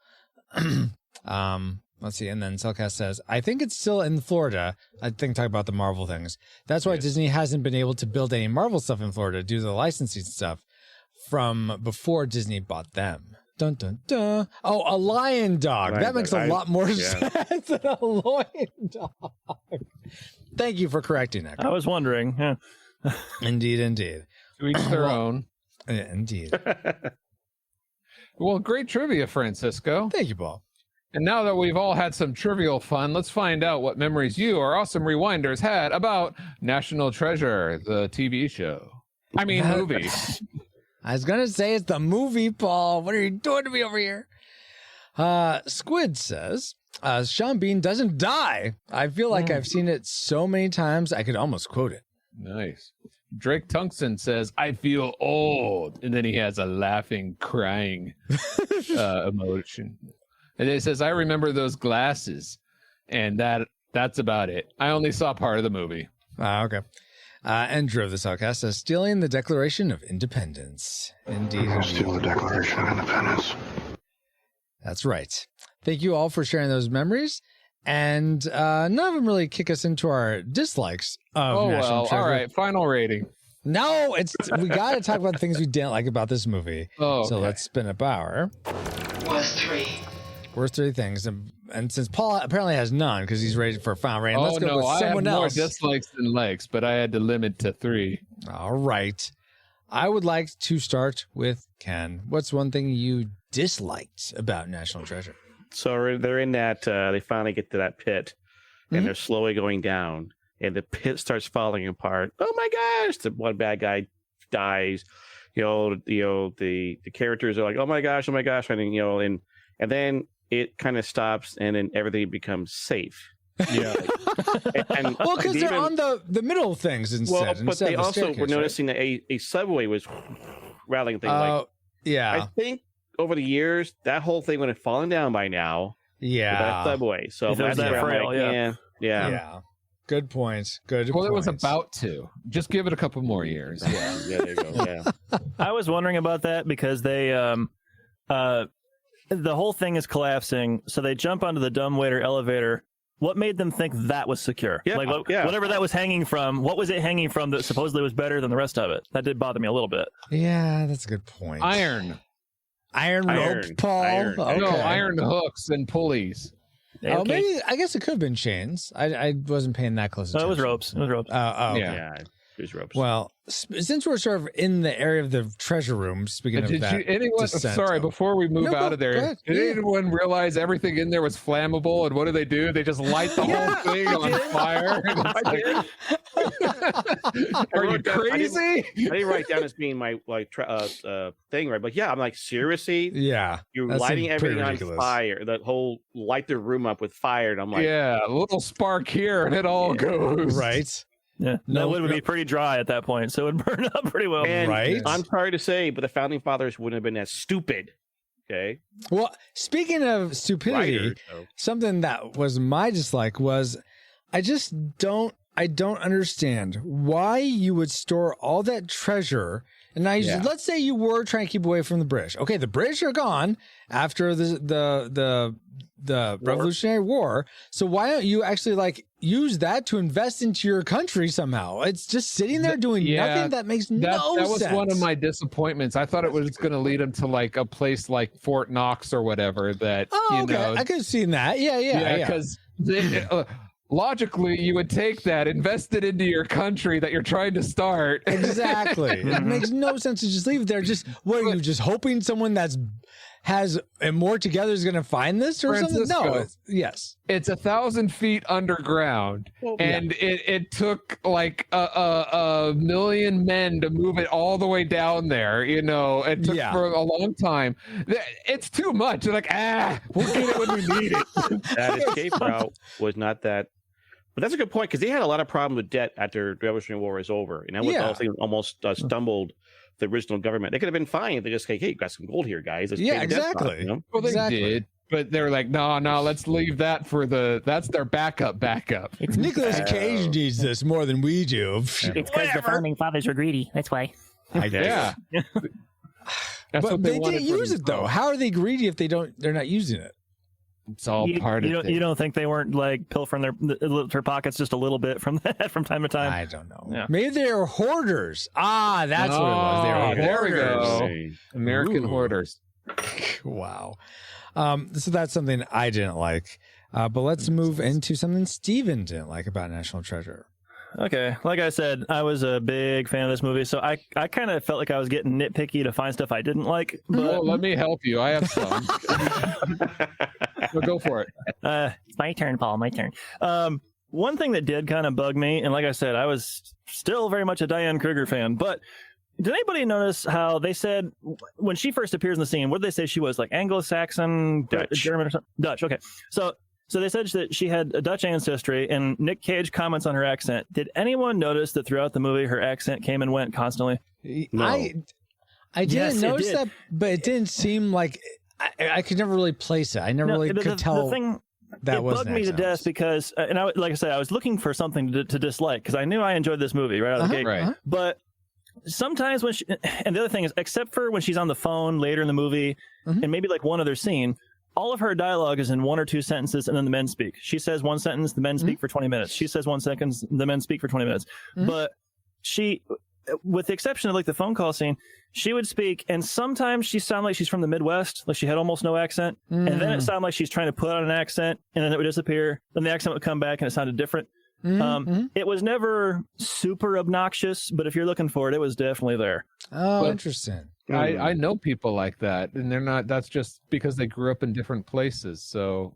Let's see. And then Cellcast says, I think it's still in Florida. I think talk about the Marvel things. That's why Disney hasn't been able to build any Marvel stuff in Florida due to the licensing stuff from before Disney bought them. Dun, dun, dun. Oh, a lion dog. That makes a lot more sense than a loin dog. Thank you for correcting that. I was wondering. Yeah. Indeed. To each their own. Indeed. Well, great trivia, Francisco. Thank you, Paul. And now that we've all had some trivial fun, let's find out what memories you, our awesome rewinders, had about National Treasure, the TV show. I mean, movie. I was going to say it's the movie, Paul. What are you doing to me over here? Squid says, Sean Bean doesn't die. I feel like I've seen it so many times, I could almost quote it. Nice. Drake Tungsten says, I feel old. And then he has a laughing, crying emotion. And it says, I remember those glasses. And that's about it. I only saw part of the movie. Okay. Andrew of the Cellcast says, stealing the Declaration of Independence. Indeed. Steal the Declaration of Independence. That's right. Thank you all for sharing those memories. And none of them really kick us into our dislikes of National Treasure. All right. Final rating. No, we got to talk about the things we didn't like about this movie. Oh, okay. So let's spin a power. Worst three. Worst three things. And since Paul apparently has none because he's ready for a final rating, let's go with someone I have else. More dislikes than likes, but I had to limit to 3. All right. I would like to start with Ken. What's one thing you disliked about National Treasure? So they're in that, they finally get to that pit, and they're slowly going down, and the pit starts falling apart. Oh my gosh! The one bad guy dies. The characters are like, oh my gosh, and then it kind of stops, and then everything becomes safe. Yeah. Well, because they're on the middle things instead. Well, but they also were noticing that a subway was rattling things. Yeah. I think over the years, that whole thing would have fallen down by now. Yeah. That subway. So that's that frail, yeah. Good point. Good. Well, point. it was about to. Just give it a couple more years. Yeah, there you go. Yeah. I was wondering about that because they, the whole thing is collapsing. So they jump onto the dumbwaiter elevator. What made them think that was secure? Yeah, whatever that was hanging from, what was it hanging from that supposedly was better than the rest of it? That did bother me a little bit. Yeah, that's a good point. Iron rope, Paul. Okay. No, iron hooks and pulleys. Oh, maybe. I guess it could have been chains. I wasn't paying that close attention. No, it was ropes. Okay. Yeah. There's ropes. Well, since we're sort of in the area of the treasure room, speaking of that, sorry, before we move out of there, did anyone realize everything in there was flammable? And what do? They just light the whole thing on fire. Are you crazy? I didn't write down as being my thing, right? But yeah, I'm like, seriously? Yeah. You're lighting everything on fire. The whole light the room up with fire. And I'm like, yeah, a little spark here and it all goes. Right. Yeah, that wood would be pretty dry at that point, so it would burn up pretty well. And right? I'm sorry to say, but the founding fathers wouldn't have been as stupid. Okay. Well, speaking of stupidity, something that was my dislike was I don't understand why you would store all that treasure. And now, let's say you were trying to keep away from the British. Okay, the British are gone after the Revolutionary War. So why don't you actually use that to invest into your country somehow? It's just sitting there doing nothing. That makes no sense. That was one of my disappointments. I thought it was going to lead them to a place like Fort Knox or whatever. That I could have seen that. Yeah. Because logically, you would take that, invest it into your country that you're trying to start. Exactly. It makes no sense to just leave it there. What are you just hoping someone that's has and more together is going to find this or something? No. Yes. It's 1,000 feet underground, and it took like a million men to move it all the way down there. You know, it took for a long time. It's too much. They're like, we'll get it when we need it. That escape route was not that. But that's a good point, because they had a lot of problems with debt after the Revolutionary War was over, and that was almost stumbled the original government. They could have been fine if they just say, "Hey, got some gold here, guys." Let's pay the debt off, you know? Well, they did, but they're like, no, let's leave that for that's their backup. Nicolas Cage needs this more than we do. It's because the founding fathers were greedy. That's why. I guess. Yeah. But they didn't use it though. How are they greedy if they're not using it? It's all part of it. You don't think they weren't like pilfering their pockets just a little bit from that from time to time? I don't know. Yeah. Maybe they were hoarders. That's what it was. They were there hoarders. we go. American hoarders. Wow. So that's something I didn't like. But let's move into something Steven didn't like about National Treasure. Okay, like I said, I was a big fan of this movie, so I kind of felt like I was getting nitpicky to find stuff I didn't like. But Well, let me help you. I have some. So go for it. It's my turn, Paul. My turn. One thing that did kind of bug me, and like I said, I was still very much a Diane Kruger fan, but did anybody notice how they said when she first appears in the scene, what did they say she was, like Anglo-Saxon, Dutch. German or something? Dutch, okay. So they said that she had a Dutch ancestry, and Nic Cage comments on her accent. Did anyone notice that throughout the movie her accent came and went constantly? No. I didn't notice that, but it didn't seem like I could never really place it. I never could tell. The thing, that was bugged me to death because, and like I said, I was looking for something to dislike because I knew I enjoyed this movie right out of the gate. Right. But sometimes when and the other thing is, except for when she's on the phone later in the movie, and maybe like one other scene, all of her dialogue is in one or two sentences, and then the men speak. She says one sentence, the men speak for 20 minutes. She says 1 second, the men speak for 20 minutes. But she, with the exception of like the phone call scene, she would speak, and sometimes she sounded like she's from the Midwest, like she had almost no accent, and then it sounded like she's trying to put on an accent, and then it would disappear. Then the accent would come back, and it sounded different. It was never super obnoxious, but if you're looking for it, it was definitely there. Oh, interesting. I know people like that, and they're not. That's just because they grew up in different places. So,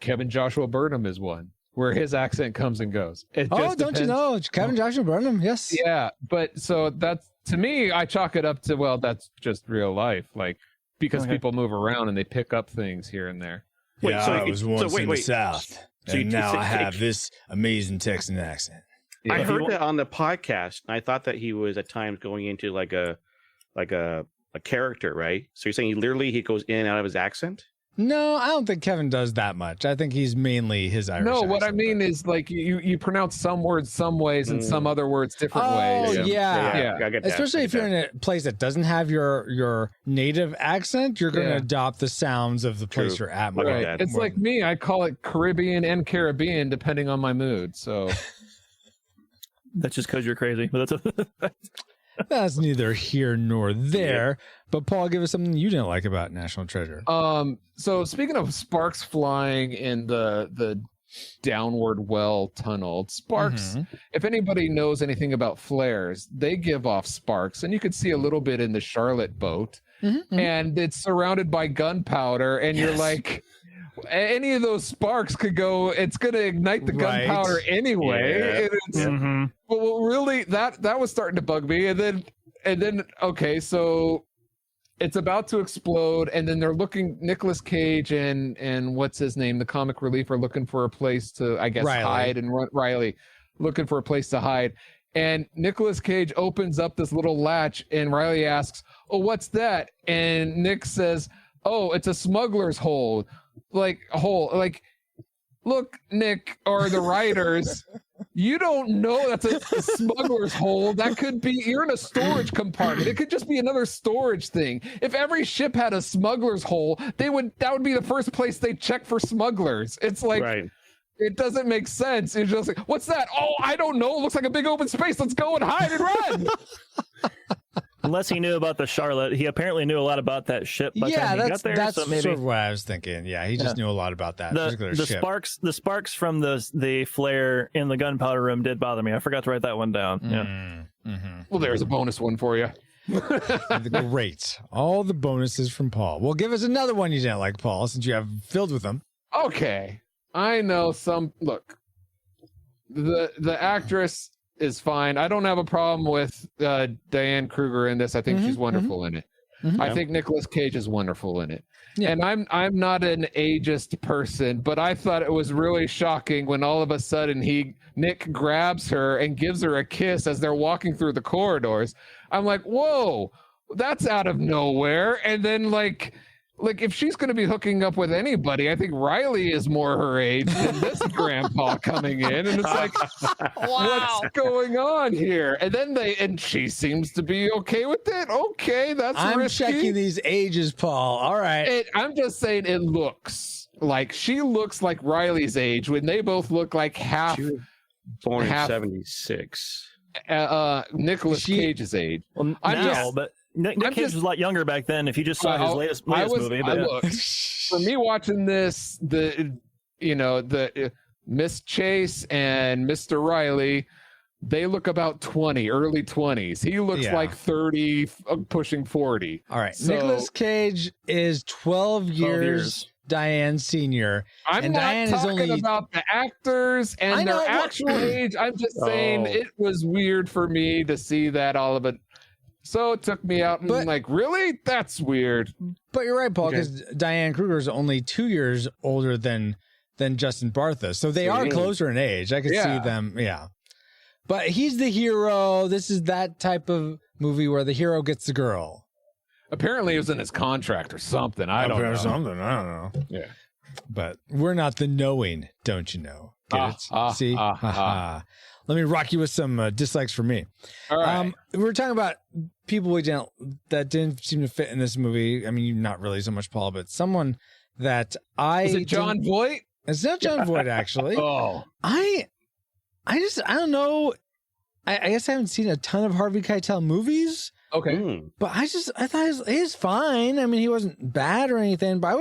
Kevin Joshua Burnham is one where his accent comes and goes. It just don't you know Kevin Joshua Burnham? Yes. Yeah, but so that's, to me, I chalk it up to, well, that's just real life, like, because people move around and they pick up things here and there. Wait, yeah, so I was once in the wait. South, So and now I have this amazing Texan accent. I heard that on the podcast, and I thought that he was at times going into like a character, right? So you're saying he goes in and out of his accent? No, I don't think Kevin does that much. I think he's mainly his Irish accent. No, what I mean is, like, you pronounce some words some ways and some other words different ways. Oh, yeah. I get that. Especially if you're in a place that doesn't have your native accent, you're going to adopt the sounds of the place you're at. Right. It's like me. I call it Caribbean and Caribbean depending on my mood. So that's just because you're crazy. But that's that's neither here nor there. But Paul, give us something you didn't like about National Treasure. So speaking of sparks flying in the downward well tunnel, sparks, if anybody knows anything about flares, they give off sparks, and you could see a little bit in the Charlotte boat, and it's surrounded by gunpowder, and you're like, any of those sparks could go, it's going to ignite the gunpowder anyway. But really, that was starting to bug me. And then okay, so it's about to explode, and then they're looking, Nicolas Cage and what's his name, the comic relief, are looking for a place to, I guess, hide, and Riley looking for a place to hide. And Nicolas Cage opens up this little latch, and Riley asks, "Oh, what's that?" And Nick says, "Oh, it's a smuggler's hole." Like, look, Nick, or the writers, you don't know that's a smuggler's hole. That could be, you're in a storage compartment. It could just be another storage thing. If every ship had a smuggler's hole, that would be the first place they check for smugglers. It's like, it doesn't make sense. It's just like, what's that? Oh, I don't know. It looks like a big open space. Let's go and hide and run. Unless he knew about the Charlotte, he apparently knew a lot about that ship. By the time he got there, that's so maybe, sort of what I was thinking. Yeah, he just knew a lot about that particular ship. The sparks from the flare in the gunpowder room did bother me. I forgot to write that one down. Well, there's a bonus one for you. Great. All the bonuses from Paul. Well, give us another one you didn't like, Paul, since you have filled with them. Okay. I know some. Look, the actress is fine. I don't have a problem with Diane Kruger in this. I think she's wonderful in it. I think Nicolas Cage is wonderful in it. Yeah. And I'm not an ageist person, but I thought it was really shocking when all of a sudden Nick grabs her and gives her a kiss as they're walking through the corridors. I'm like, whoa, that's out of nowhere. And then like if she's going to be hooking up with anybody, I think Riley is more her age than this grandpa coming in. And it's like, what's going on here? And then she seems to be okay with it. Okay, that's risky. I'm checking these ages, Paul. All right. I'm just saying it looks like she looks like Riley's age when they both look like half. Born in 76. Nicolas Cage's age. Well, but Nick Cage was a lot younger back then. If you just saw his latest movie, for me watching this, the Miss Chase and Mr. Riley, they look about 20, early 20s. He looks like 30, pushing 40. All right, so, Nicolas Cage is 12 years. Diane Senior. I'm not Diane talking about the actors and their actual age. I'm just saying it was weird for me to see that all of it. So it took me out and like, really? That's weird. But you're right, Paul, because Diane Kruger is only 2 years older than Justin Bartha. So they are closer in age. I could see them. Yeah. But he's the hero. This is that type of movie where the hero gets the girl. Apparently it was in his contract or something. I don't know. Yeah. But we're not the knowing, don't you know? Get it? See? Let me rock you with some dislikes for me. All right. We were talking about people that didn't seem to fit in this movie. I mean, not really so much Paul, but someone that Is it John Voight? It's not John Voight, actually. I don't know. I guess I haven't seen a ton of Harvey Keitel movies. Okay. But I thought he's fine. I mean, he wasn't bad or anything, but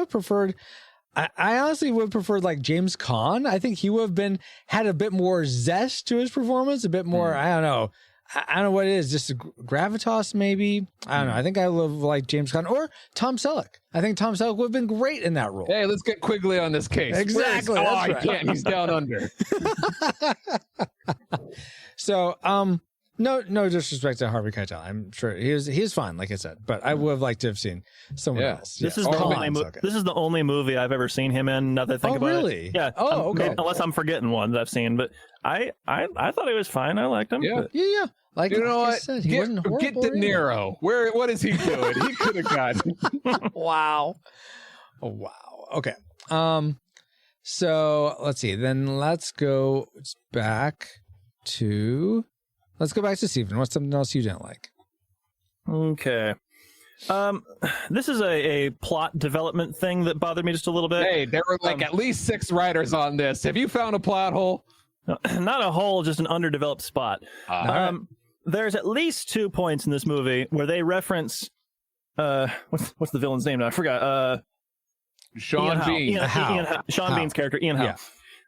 I honestly would have preferred like James Caan. I think he would have had a bit more zest to his performance, a bit more, I don't know what it is, just a gravitas maybe. I don't know. I think I would have liked James Caan or Tom Selleck. I think Tom Selleck would have been great in that role. Hey, let's get Quigley on this case. Exactly. I can't. He's down under. So, no disrespect to Harvey Keitel. I'm sure he's fine, like I said, but I would have liked to have seen someone else. This is the only movie I've ever seen him in. Now that I think about really? it. Yeah. Oh, okay. Unless I'm forgetting one that I've seen, but I thought he was fine. I liked him. Yeah. Yeah. Like, you know like what? I said, he wasn't horrible. Get De Niro. What is he doing? He could have gotten. Wow. Oh, wow. Okay. So let's see. Then let's go back to Steven. What's something else you didn't like? Okay. This is a plot development thing that bothered me just a little bit. Hey, there were like at least 6 writers on this. Have you found a plot hole? Not a hole, just an underdeveloped spot. There's at least 2 points in this movie where they reference what's the villain's name now? I forgot. Sean Bean. Sean Bean's character, Ian Howe. Yeah.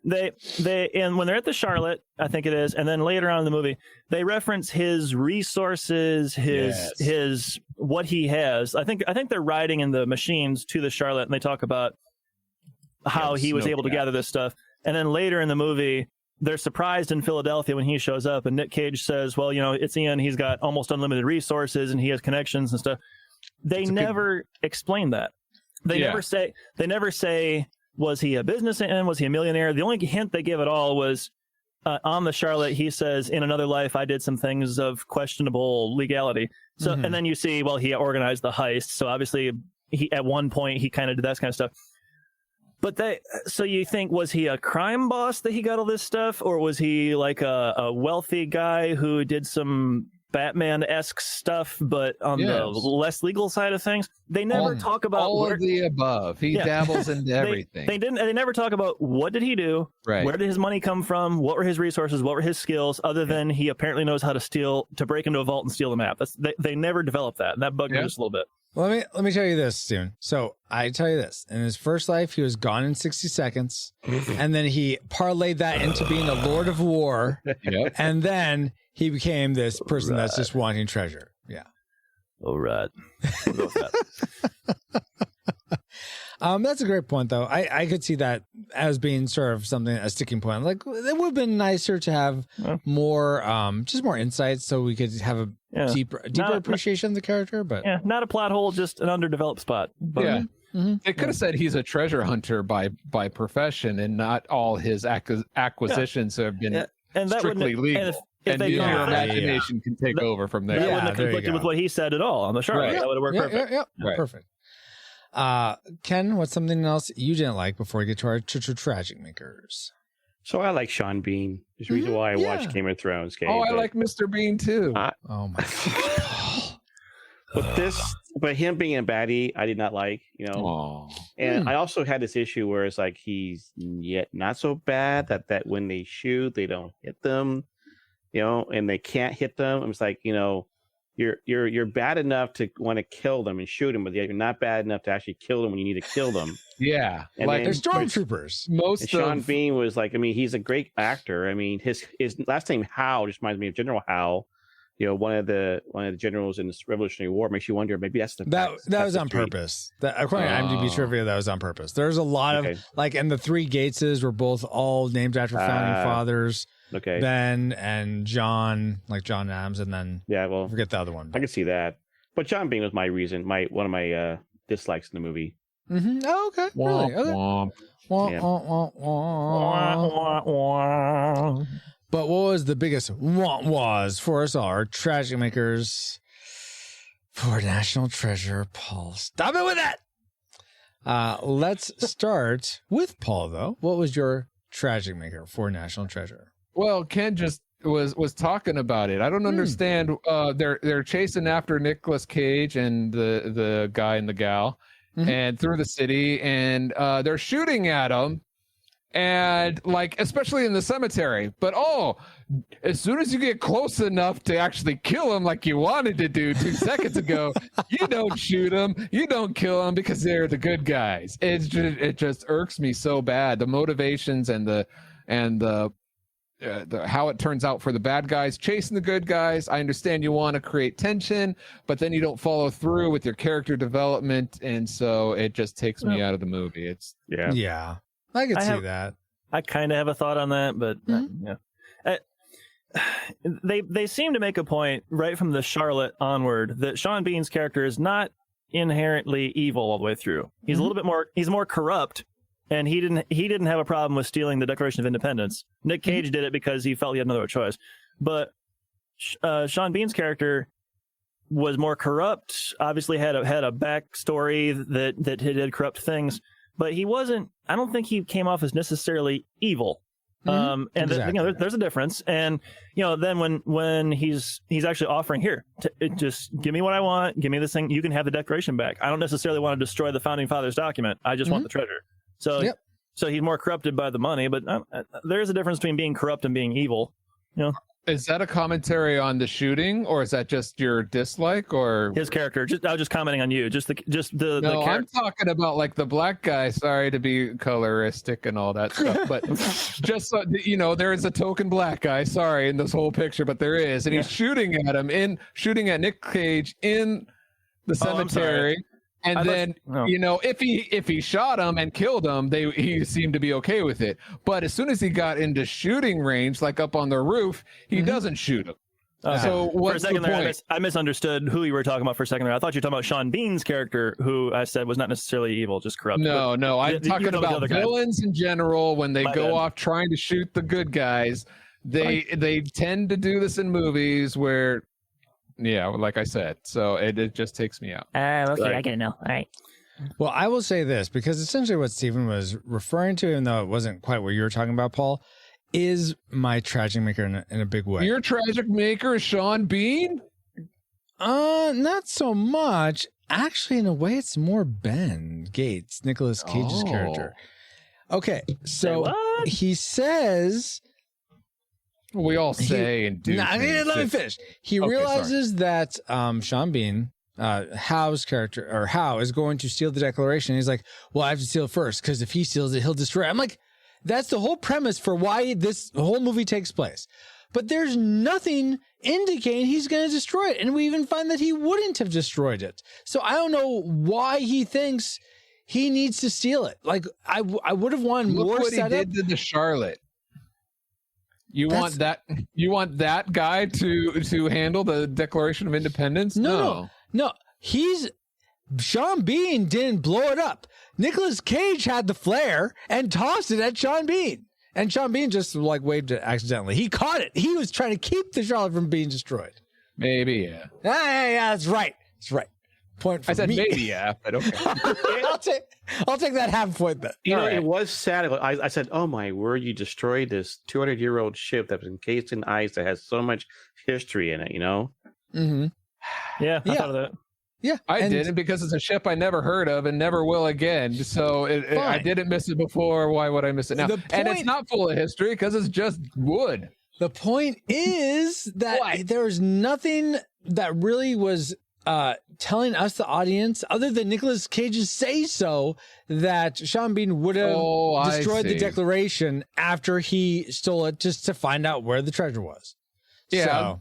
They and when they're at the Charlotte, I think it is, and then later on in the movie, they reference his resources, his what he has. I think they're riding in the machines to the Charlotte, and they talk about how he was able to gather this stuff. And then later in the movie, they're surprised in Philadelphia when he shows up, and Nic Cage says, "Well, it's Ian. He's got almost unlimited resources, and he has connections and stuff." They never explain that. They never say. Was he a businessman? Was he a millionaire? The only hint they give at all was on the Charlotte, he says, in another life, I did some things of questionable legality. So, and then you see, well, he organized the heist. So obviously, at one point, he kind of did that kind of stuff. But so you think, was he a crime boss that he got all this stuff? Or was he like a wealthy guy who did some Batman-esque stuff, but on the less legal side of things? They never talk about all of the above. He dabbles into everything. They never talk about what did he do, where did his money come from, what were his resources, what were his skills, other than he apparently knows how to break into a vault and steal the map. They never develop that, and that bugged me just a little bit. Let me tell you this, Steven. So I tell you this: in his first life, he was gone in 60 seconds, and then he parlayed that into being a Lord of War, and then he became this person that's just wanting treasure. Yeah. All right. We'll go with that. That's a great point, though. I could see that as being sort of something, a sticking point. Like, it would have been nicer to have more, just more insights so we could have a deeper appreciation of the character. But not a plot hole, just an underdeveloped spot. But, Yeah. They could have said he's a treasure hunter by profession, and not all his acquisitions have been and that strictly wouldn't- legal. and if your they- imagination can take over from there. That Yeah, wouldn't have there you conflicted go. with what he said at all on the Charlotte. Right. That would have worked perfect. Right. Perfect. Ken, what's something else you didn't like before we get to our tragic makers? So I like Sean Bean. There's a reason why I watched Game of Thrones. Okay, Oh, I like Mr. Bean too. Oh my god. But him being a baddie, I did not like, And I also had this issue where it's like he's yet not so bad that when they shoot, they don't hit them, and they can't hit them. It's like, you're bad enough to want to kill them and shoot them, but yet you're not bad enough to actually kill them when you need to kill them. Yeah, And like They're stormtroopers. Sean Bean was like, he's a great actor. I mean, his last name Howe just reminds me of General Howe. One of the generals in the Revolutionary War. Makes you wonder, maybe that's that was on purpose. According to IMDb trivia, that was on purpose. There's a lot of and the three Gateses were both all named after founding fathers. Okay, Ben and John, like John Adams, and then I forget the other one. I can see that, but John Bean was my reason, one of my dislikes in the movie. Mm-hmm. Oh, okay, really? Okay. But what was the biggest was for us all, our tragic makers for National Treasure, Paul? Stop it with that! Let's start with Paul, though. What was your tragic maker for National Treasure? Well, Ken just was talking about it. I don't understand. They're chasing after Nicolas Cage and the guy and the gal, and through the city, and they're shooting at him. And especially in the cemetery, but as soon as you get close enough to actually kill him like you wanted to do 2 seconds ago, you don't shoot him, you don't kill him because they're the good guys. It just irks me so bad. The motivations and the how it turns out for the bad guys chasing the good guys. I understand you want to create tension, but then you don't follow through with your character development, and so it just takes me out of the movie. It's yeah. I could see that. I kind of have a thought on that, but they seem to make a point right from the Charlotte onward that Sean Bean's character is not inherently evil all the way through. He's a little bit more. He's more corrupt, and he didn't have a problem with stealing the Declaration of Independence. Nic Cage did it because he felt he had no other choice. But Sean Bean's character was more corrupt. Obviously, had a backstory that he did corrupt things. But he wasn't. I don't think he came off as necessarily evil. And exactly. there's a difference. And then when he's actually offering just give me what I want, give me this thing, you can have the Declaration back. I don't necessarily want to destroy the founding fathers' document. I just want the treasure. So so he's more corrupted by the money. But there is a difference between being corrupt and being evil. Is that a commentary on the shooting, or is that just your dislike, or his character? I was just commenting on you. No, the I'm talking about the black guy. Sorry to be coloristic and all that stuff, but just so there is a token black guy. Sorry, in this whole picture, but there is, and he's shooting at shooting at Nic Cage in the cemetery. And then, if he shot him and killed him, he seemed to be okay with it. But as soon as he got into shooting range, like up on the roof, he doesn't shoot him. So what's for a second the point? there, I misunderstood who you were talking about for a second there. I thought you were talking about Sean Bean's character, who I said was not necessarily evil, just corrupt. No, I'm talking about villains in general. When they go off trying to shoot the good guys, they tend to do this in movies where... Yeah, like I said. So it just takes me out. Okay, I get it now. All right. Well, I will say this, because essentially what Stephen was referring to, even though it wasn't quite what you were talking about, Paul, is my tragic maker in a big way. Your tragic maker is Sean Bean? Not so much. Actually, in a way, it's more Ben Gates, Nicolas Cage's character. Okay, so he says... We all say and do. Let me finish. He realizes that Sean Bean, Howe's character, or Howe, is going to steal the Declaration. He's like, well, I have to steal it first, because if he steals it, he'll destroy it. I'm like, that's the whole premise for why this whole movie takes place. but there's nothing indicating he's going to destroy it. And we even find that he wouldn't have destroyed it. So I don't know why he thinks he needs to steal it. Like, I would have wanted more setup. He did to the Charlotte. You want that guy to handle the Declaration of Independence? No. Sean Bean didn't blow it up. Nicolas Cage had the flare and tossed it at Sean Bean. And Sean Bean just like waved it accidentally. He caught it. He was trying to keep the Charlotte from being destroyed. Maybe, yeah. Yeah, that's right. That's right. Point for I said me. maybe, yeah, but okay. I'll take that half point then. It was sad. I said, "Oh my word! You destroyed this 200-year-old ship that was encased in ice that has so much history in it." You know. Mm-hmm. Yeah, I thought of that. Yeah, I didn't, because it's a ship I never heard of and never will again. So I didn't miss it before. Why would I miss it now? And it's not full of history because it's just wood. The point is that there was nothing that really was telling us, the audience, other than Nicolas Cage's say-so, that Sean Bean would have destroyed the Declaration after he stole it just to find out where the treasure was. Yeah,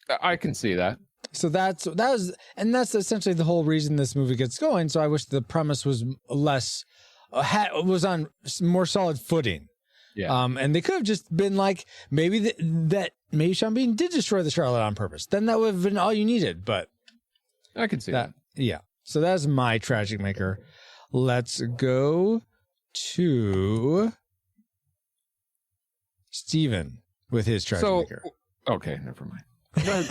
so, I can see that. So that's essentially the whole reason this movie gets going. So I wish the premise was was on more solid footing. Yeah. And they could have just been like, maybe maybe Sean Bean did destroy the Charlotte on purpose. Then that would have been all you needed. But I can see that. Yeah. So that's my tragic maker. Let's go to Steven with his tragic maker. Okay, never mind. No,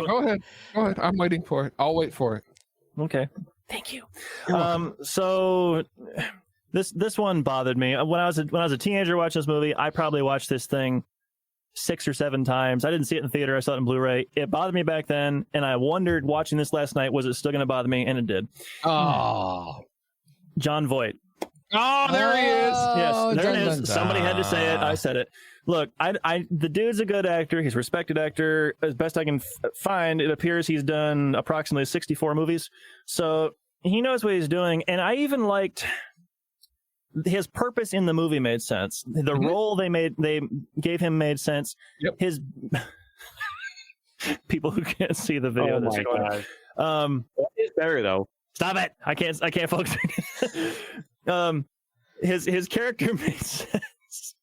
go ahead. Go ahead. I'm waiting for it. I'll wait for it. Okay. Thank you. So this one bothered me. When I was a teenager watching this movie, I probably watched this thing 6 or 7 times. I didn't see it in the theater. I saw it in Blu-ray. It bothered me back then, and I wondered watching this last night, was it still going to bother me? And it did. Oh. Jon Voight. Oh, there he is. Yes, there it is. Somebody had to say it. I said it. Look, the dude's a good actor. He's a respected actor. As best I can find, it appears he's done approximately 64 movies. So he knows what he's doing. And I even liked his purpose in the movie made sense. The role they gave him made sense. Yep. His people who can't see the video. Oh my god. It's better though. Stop it! I can't focus. His character makes sense.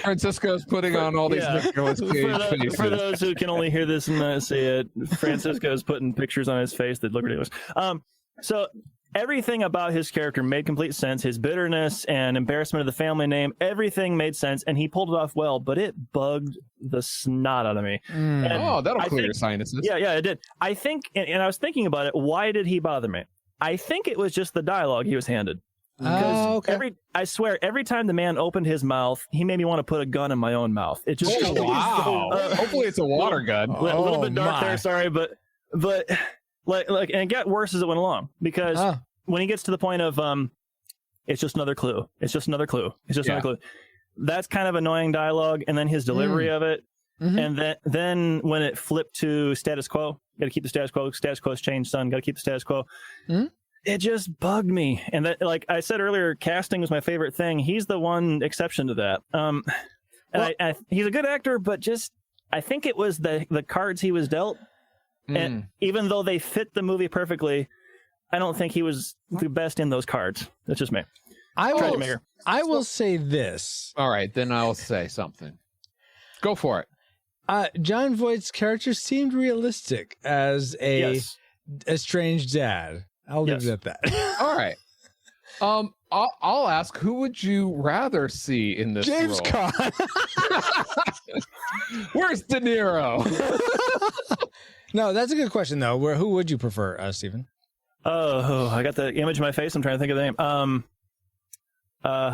Francisco's putting on all these Nicolas Cage faces. For those who can only hear this and not see it, Francisco's putting pictures on his face that look ridiculous. So everything about his character made complete sense. His bitterness and embarrassment of the family name, everything made sense, and he pulled it off well, but it bugged the snot out of me. That'll clear your sinuses. Yeah, it did. I think, and I was thinking about it, why did he bother me? I think it was just the dialogue he was handed. Because I swear, every time the man opened his mouth, he made me want to put a gun in my own mouth. It just hopefully it's a water gun. A little bit dark there, sorry, but like, and it got worse as it went along, because when he gets to the point of it's just another clue. It's just another clue. It's just another clue. That's kind of annoying dialogue, and then his delivery of it, and then when it flipped to status quo, got to keep the status quo. Status quo's changed, son. Got to keep the status quo. It just bugged me. And that, like I said earlier, casting was my favorite thing. He's the one exception to that. And he's a good actor, but just I think it was the cards he was dealt. And even though they fit the movie perfectly, I don't think he was the best in those cards. That's just me. I will say this. All right, then I'll say something. Go for it. Jon Voight's character seemed realistic as a estranged dad. I'll leave it at that. All right. I'll ask, who would you rather see in this James role? Caan. Where's De Niro? No, that's a good question though. Who would you prefer, Stephen? Oh, I got the image in my face. I'm trying to think of the name. I'll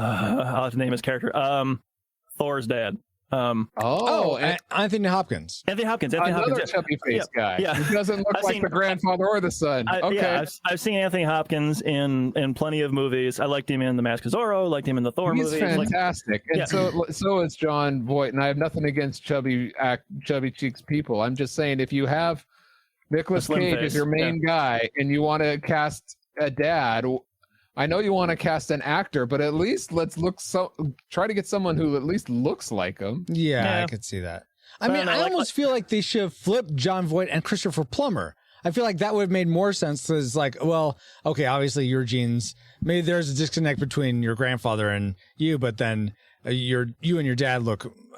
have to name his character. Thor's dad. Anthony Hopkins. Anthony Hopkins, chubby face guy. Yeah. He doesn't look like the grandfather or the son. I've seen Anthony Hopkins in plenty of movies. I liked him in The Mask of Zorro. Liked him in the Thor movies. He's fantastic. And so is Jon Voight. And I have nothing against chubby cheeks people. I'm just saying, if you have Nicolas Cage as your main guy and you want to cast a dad, I know you want to cast an actor, but at least try to get someone who at least looks like him. Yeah, I could see that. I mean, I almost feel like they should have flipped John Voight and Christopher Plummer. I feel like that would have made more sense because, like, well, okay, obviously your genes, maybe there's a disconnect between your grandfather and you, but then you and your dad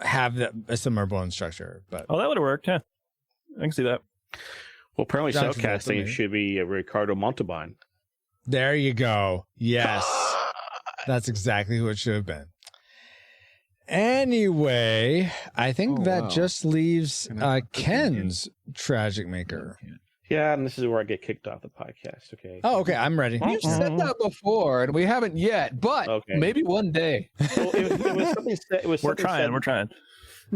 have a similar bone structure. But that would have worked. Yeah, I can see that. Well, apparently, casting should be Ricardo Montalban. There you go. Yes, that's exactly who it should have been. Anyway, I think that just leaves Ken's Tragic Maker. Yeah, and this is where I get kicked off the podcast. Okay. Oh, okay. I'm ready. You've said that before, and we haven't yet, but maybe one day. Well, it was something said. We're trying.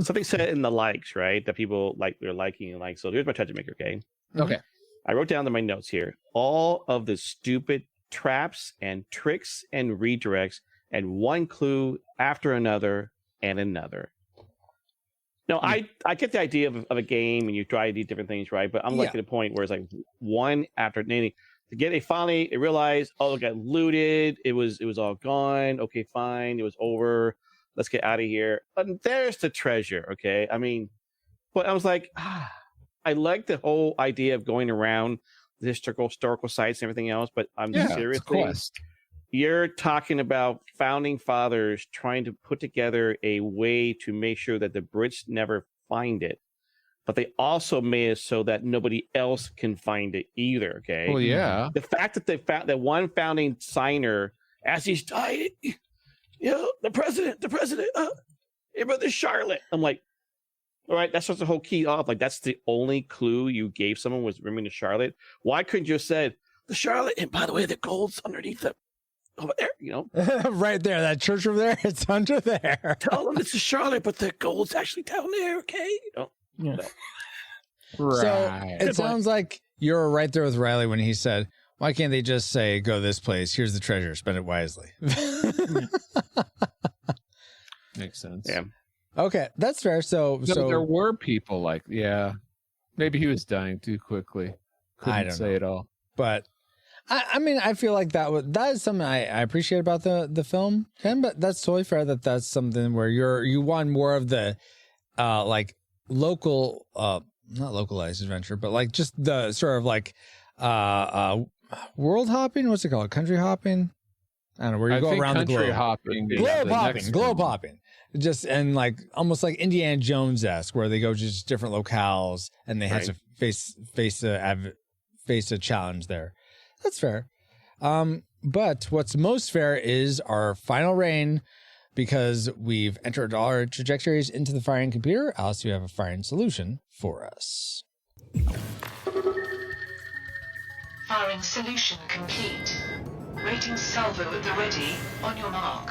Something said in the likes, right? That people they're liking and like. So here's my Tragic Maker. Okay. I wrote down in my notes here all of the stupid traps and tricks and redirects and one clue after another and another. No, I get the idea of a game and you try these different things, right? But I'm like at a point where it's like one after another. They realized, it got looted. It was all gone. Okay, fine. It was over. Let's get out of here. And there's the treasure. Okay. I mean, but I was like, I like the whole idea of going around the historical sites and everything else, but I'm seriously, you're talking about founding fathers trying to put together a way to make sure that the Brits never find it, but they also made it so that nobody else can find it either. Okay. Well, yeah. The fact that they found that one founding signer, as he's dying, the president, hey, brother Charlotte. I'm like, all right, that's just the whole key off. Like, that's the only clue you gave someone was remembering the Charlotte. Why couldn't you have said the Charlotte? And by the way, the gold's underneath it. Over there, right there, that church over there, it's under there. Tell them it's a Charlotte, but the gold's actually down there, okay? Right. So it sounds like you're right there with Riley when he said, why can't they just say, go this place, here's the treasure, spend it wisely? Makes sense. Yeah. Okay, that's fair. So there were people maybe he was dying too quickly. I don't say know. It all. But I mean, I feel like that is something I appreciate about the film, Ken, but that's totally fair that's something where you want more of the local not localized adventure, but like just the sort of like world hopping, what's it called? Country hopping? I don't know, where you go around the globe. Globe hopping. Just and like almost like Indiana Jones-esque, where they go to just different locales and they have to face a challenge there. That's fair. But what's most fair is our final reign, because we've entered all our trajectories into the firing computer. Alice, you have a firing solution for us. Firing solution complete. Rating salvo at the ready. On your mark.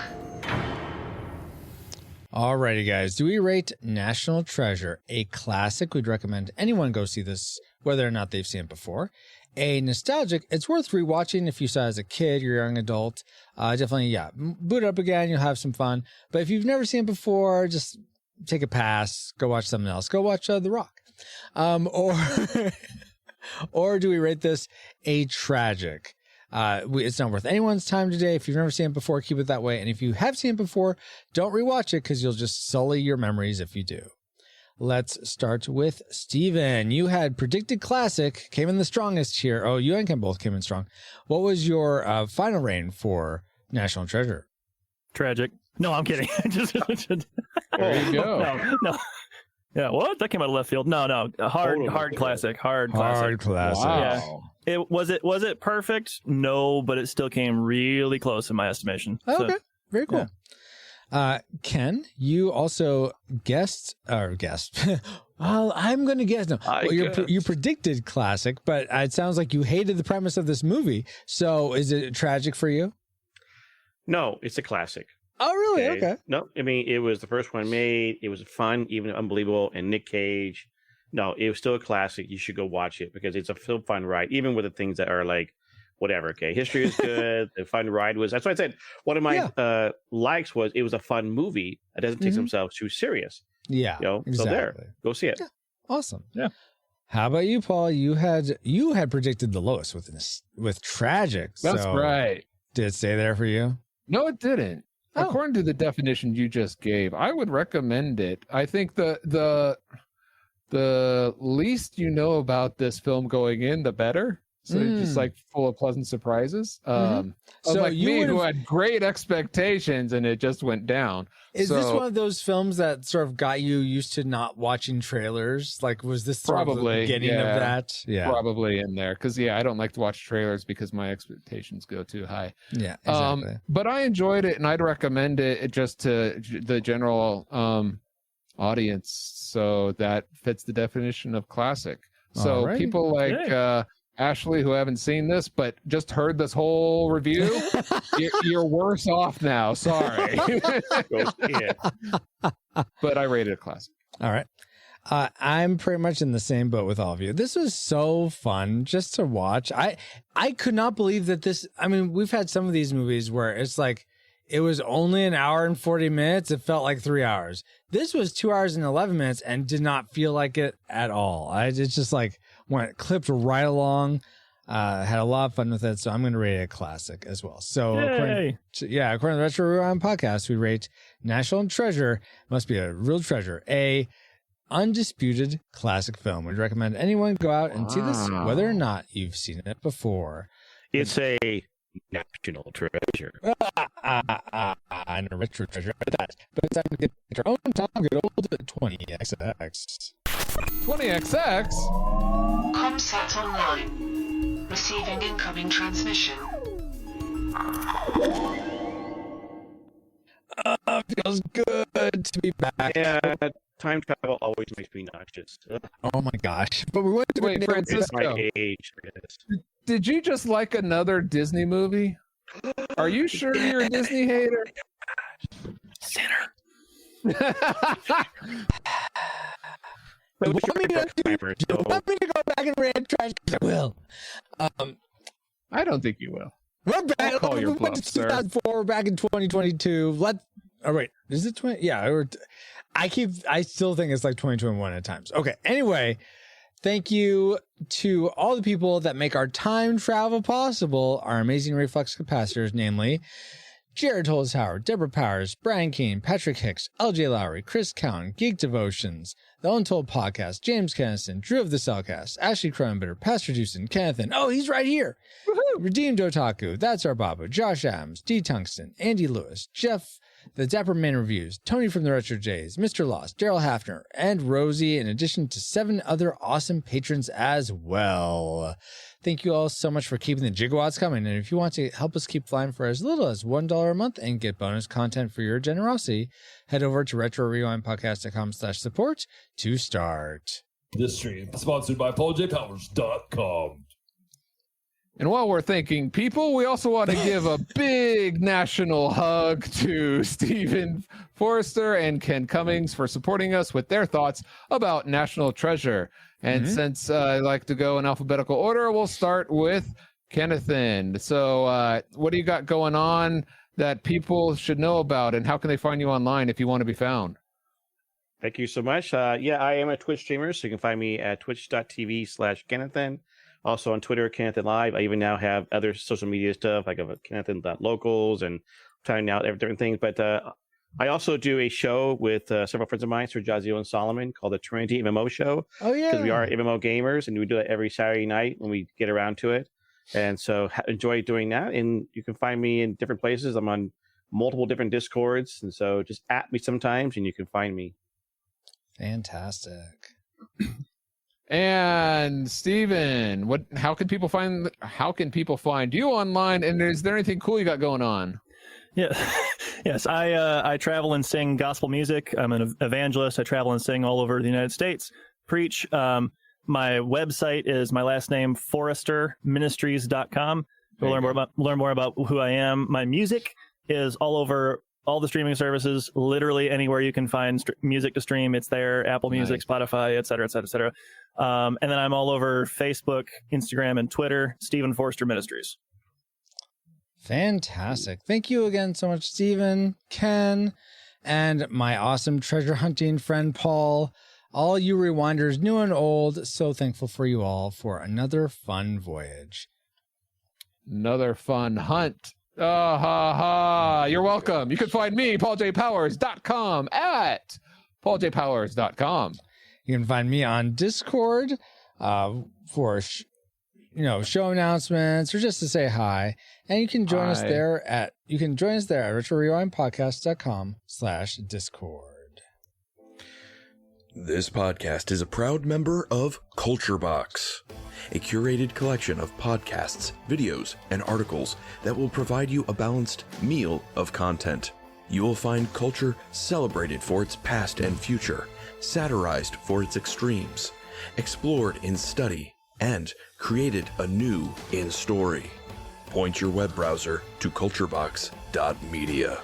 Alrighty, guys. Do we rate National Treasure a classic? We'd recommend anyone go see this, whether or not they've seen it before. A nostalgic, it's worth rewatching if you saw it as a kid or young adult. Definitely, boot it up again. You'll have some fun. But if you've never seen it before, just take a pass. Go watch something else. Go watch The Rock. Or do we rate this a tragic? It's not worth anyone's time today. If you've never seen it before, keep it that way. And if you have seen it before, don't rewatch it because you'll just sully your memories if you do. Let's start with Steven. You had predicted classic, came in the strongest here. Oh, you and Ken both came in strong. What was your final reign for National Treasure? Tragic. No, I'm kidding. There you go. No. Yeah, what? That came out of left field. No. Hard classic. Hard classic. Wow. Yeah. Was it perfect? No, but it still came really close in my estimation. Okay. Very cool. Yeah. Ken, you also guessed. Well, I'm going to guess. No, you predicted classic, but it sounds like you hated the premise of this movie. So is it tragic for you? No, it's a classic. Oh, really? Okay. No, I mean, it was the first one made. It was fun, even unbelievable. And Nic Cage. No, it was still a classic. You should go watch it because it's a still fun ride, even with the things that are like, whatever. Okay. History is good. The fun ride was, that's why I said one of my likes was it was a fun movie. It doesn't take themselves too serious. Yeah. Exactly. So there, go see it. Yeah. Awesome. Yeah. How about you, Paul? You had predicted the lowest with tragic. That's right. Did it stay there for you? No, it didn't. Oh. According to the definition you just gave, I would recommend it. I think the least you know about this film going in, the better. So you're just like full of pleasant surprises. So like you me, who would've- had great expectations, and it just went down. Is this one of those films that sort of got you used to not watching trailers? Like, was this sort of the Probably, beginning of yeah. that? Yeah. Probably in there because I don't like to watch trailers because my expectations go too high. Yeah, exactly. But I enjoyed it, and I'd recommend it just to the general audience. So that fits the definition of classic. So Alright. people like Ashley, who haven't seen this but just heard this whole review, you're worse off now. Sorry. Yeah. But I rated it classic. All right. I'm pretty much in the same boat with all of you. This was so fun just to watch. I could not believe that this, I mean, we've had some of these movies where it's like, it was only an hour and 40 minutes. It felt like 3 hours. This was 2 hours and 11 minutes and did not feel like it at all. It's just like clipped right along. Had a lot of fun with it. So I'm going to rate it a classic as well. So according to the Retro Rewind podcast, we rate National Treasure, must be a real treasure, a undisputed classic film. We'd recommend anyone go out and see this, whether or not you've seen it before. It's a national treasure. And a retro treasure at that. But it's time to get your own time, good old 20XX. 20XX? Comsat online. Receiving incoming transmission. Feels good to be back. Yeah, time travel always makes me nauseous. Oh my gosh. But we went to Wait, It's Francisco, my age. I guess. did you just like another Disney movie? Are you sure you're a Disney hater? Sinner. You want me to go back and rant trash? I will. I don't think you will. We're back. I'll call your We went bluff, to sir. 2004. We're back in 2022. Oh wait, is it 20? Yeah, I still think it's like 2021 at times. Okay. Anyway, thank you to all the people that make our time travel possible. Our amazing reflex capacitors, namely Jared Hollis Howard, Deborah Powers, Brian Keane, Patrick Hicks, LJ Lowry, Chris Cowan, Geek Devotions, The Untold Podcast, James Kennison, Drew of the Cellcast, Ashley Cronenberger, Pastor Dewson, Kenneth, oh, he's right here. Redeemed Otaku, That's Our Babu, Josh Adams, D. Tungsten, Andy Lewis, Jeff, The Dapper Man Reviews, Tony from the Retro Jays, Mr. Lost, Daryl Hafner, and Rosie, in addition to 7 other awesome patrons as well. Thank you all so much for keeping the gigawatts coming. And if you want to help us keep flying for as little as $1 a month and get bonus content for your generosity, head over to retrorewindpodcast.com/support to start. This stream is sponsored by PaulJPowers.com. And while we're thanking people, we also want to give a big national hug to Stephen Forrester and Ken Cummings for supporting us with their thoughts about National Treasure. And since I like to go in alphabetical order, we'll start with Kennethan. So what do you got going on that people should know about, and how can they find you online if you want to be found? Thank you so much. I am a Twitch streamer, so you can find me at twitch.tv/Kennethan. Also on Twitter, Kennethan Live. I even now have other social media stuff, like a Kennethan.locals and trying out different things. But I also do a show with several friends of mine, Sir Jazio and Solomon, called the Trinity MMO Show. Oh, yeah. Because we are MMO gamers, and we do it every Saturday night when we get around to it. And so enjoy doing that. And you can find me in different places. I'm on multiple different Discords. And so just at me sometimes, and you can find me. Fantastic. And Steven, how can people find you online, and is there anything cool you got going on? Yeah. Yes, I travel and sing gospel music. I'm an evangelist. I travel and sing all over the United States. Preach. My website is my last name, forresterministries.com. Learn more about who I am. My music is all over all the streaming services, literally anywhere you can find music to stream. It's there, Apple Music, Spotify, et cetera, et cetera, et cetera. And then I'm all over Facebook, Instagram, and Twitter, Stephen Forrester Ministries. Fantastic. Thank you again so much, Stephen, Ken, and my awesome treasure hunting friend, Paul. All you rewinders, new and old, so thankful for you all for another fun voyage. Another fun hunt. You're welcome. You can find me, pauljpowers.com, at pauljpowers.com. You can find me on Discord for show announcements or just to say hi. And you can join us there at retrorewindpodcast.com/Discord. This podcast is a proud member of Culture Box, a curated collection of podcasts, videos, and articles that will provide you a balanced meal of content. You will find culture celebrated for its past and future, satirized for its extremes, explored in study, and created anew in story. Point your web browser to culturebox.media.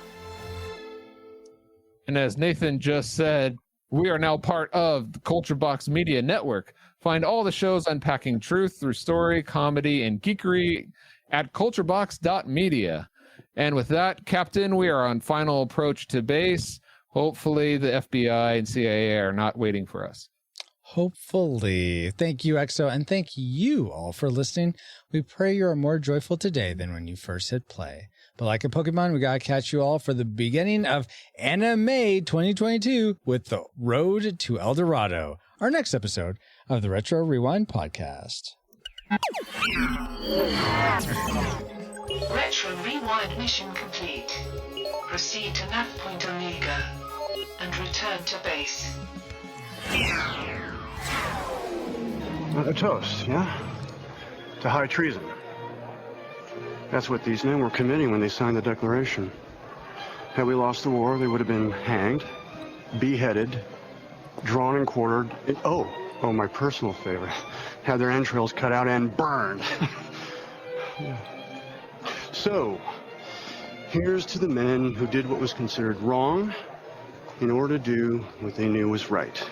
And as Nathan just said, we are now part of the Culture Box Media Network. Find all the shows unpacking truth through story, comedy, and geekery at culturebox.media. And with that, Captain, we are on final approach to base. Hopefully the FBI and CIA are not waiting for us. Hopefully. Thank you, EXO, and thank you all for listening. We pray you are more joyful today than when you first hit play. But like a Pokemon, we gotta catch you all for the beginning of Anime 2022 with the Road to El Dorado, our next episode of the Retro Rewind podcast. Retro Rewind mission complete. Proceed to nav point Omega and return to base. A toast, yeah? To high treason. That's what these men were committing when they signed the Declaration. Had we lost the war, they would have been hanged, beheaded, drawn and quartered, and, oh, my personal favorite, had their entrails cut out and burned. So, here's to the men who did what was considered wrong in order to do what they knew was right.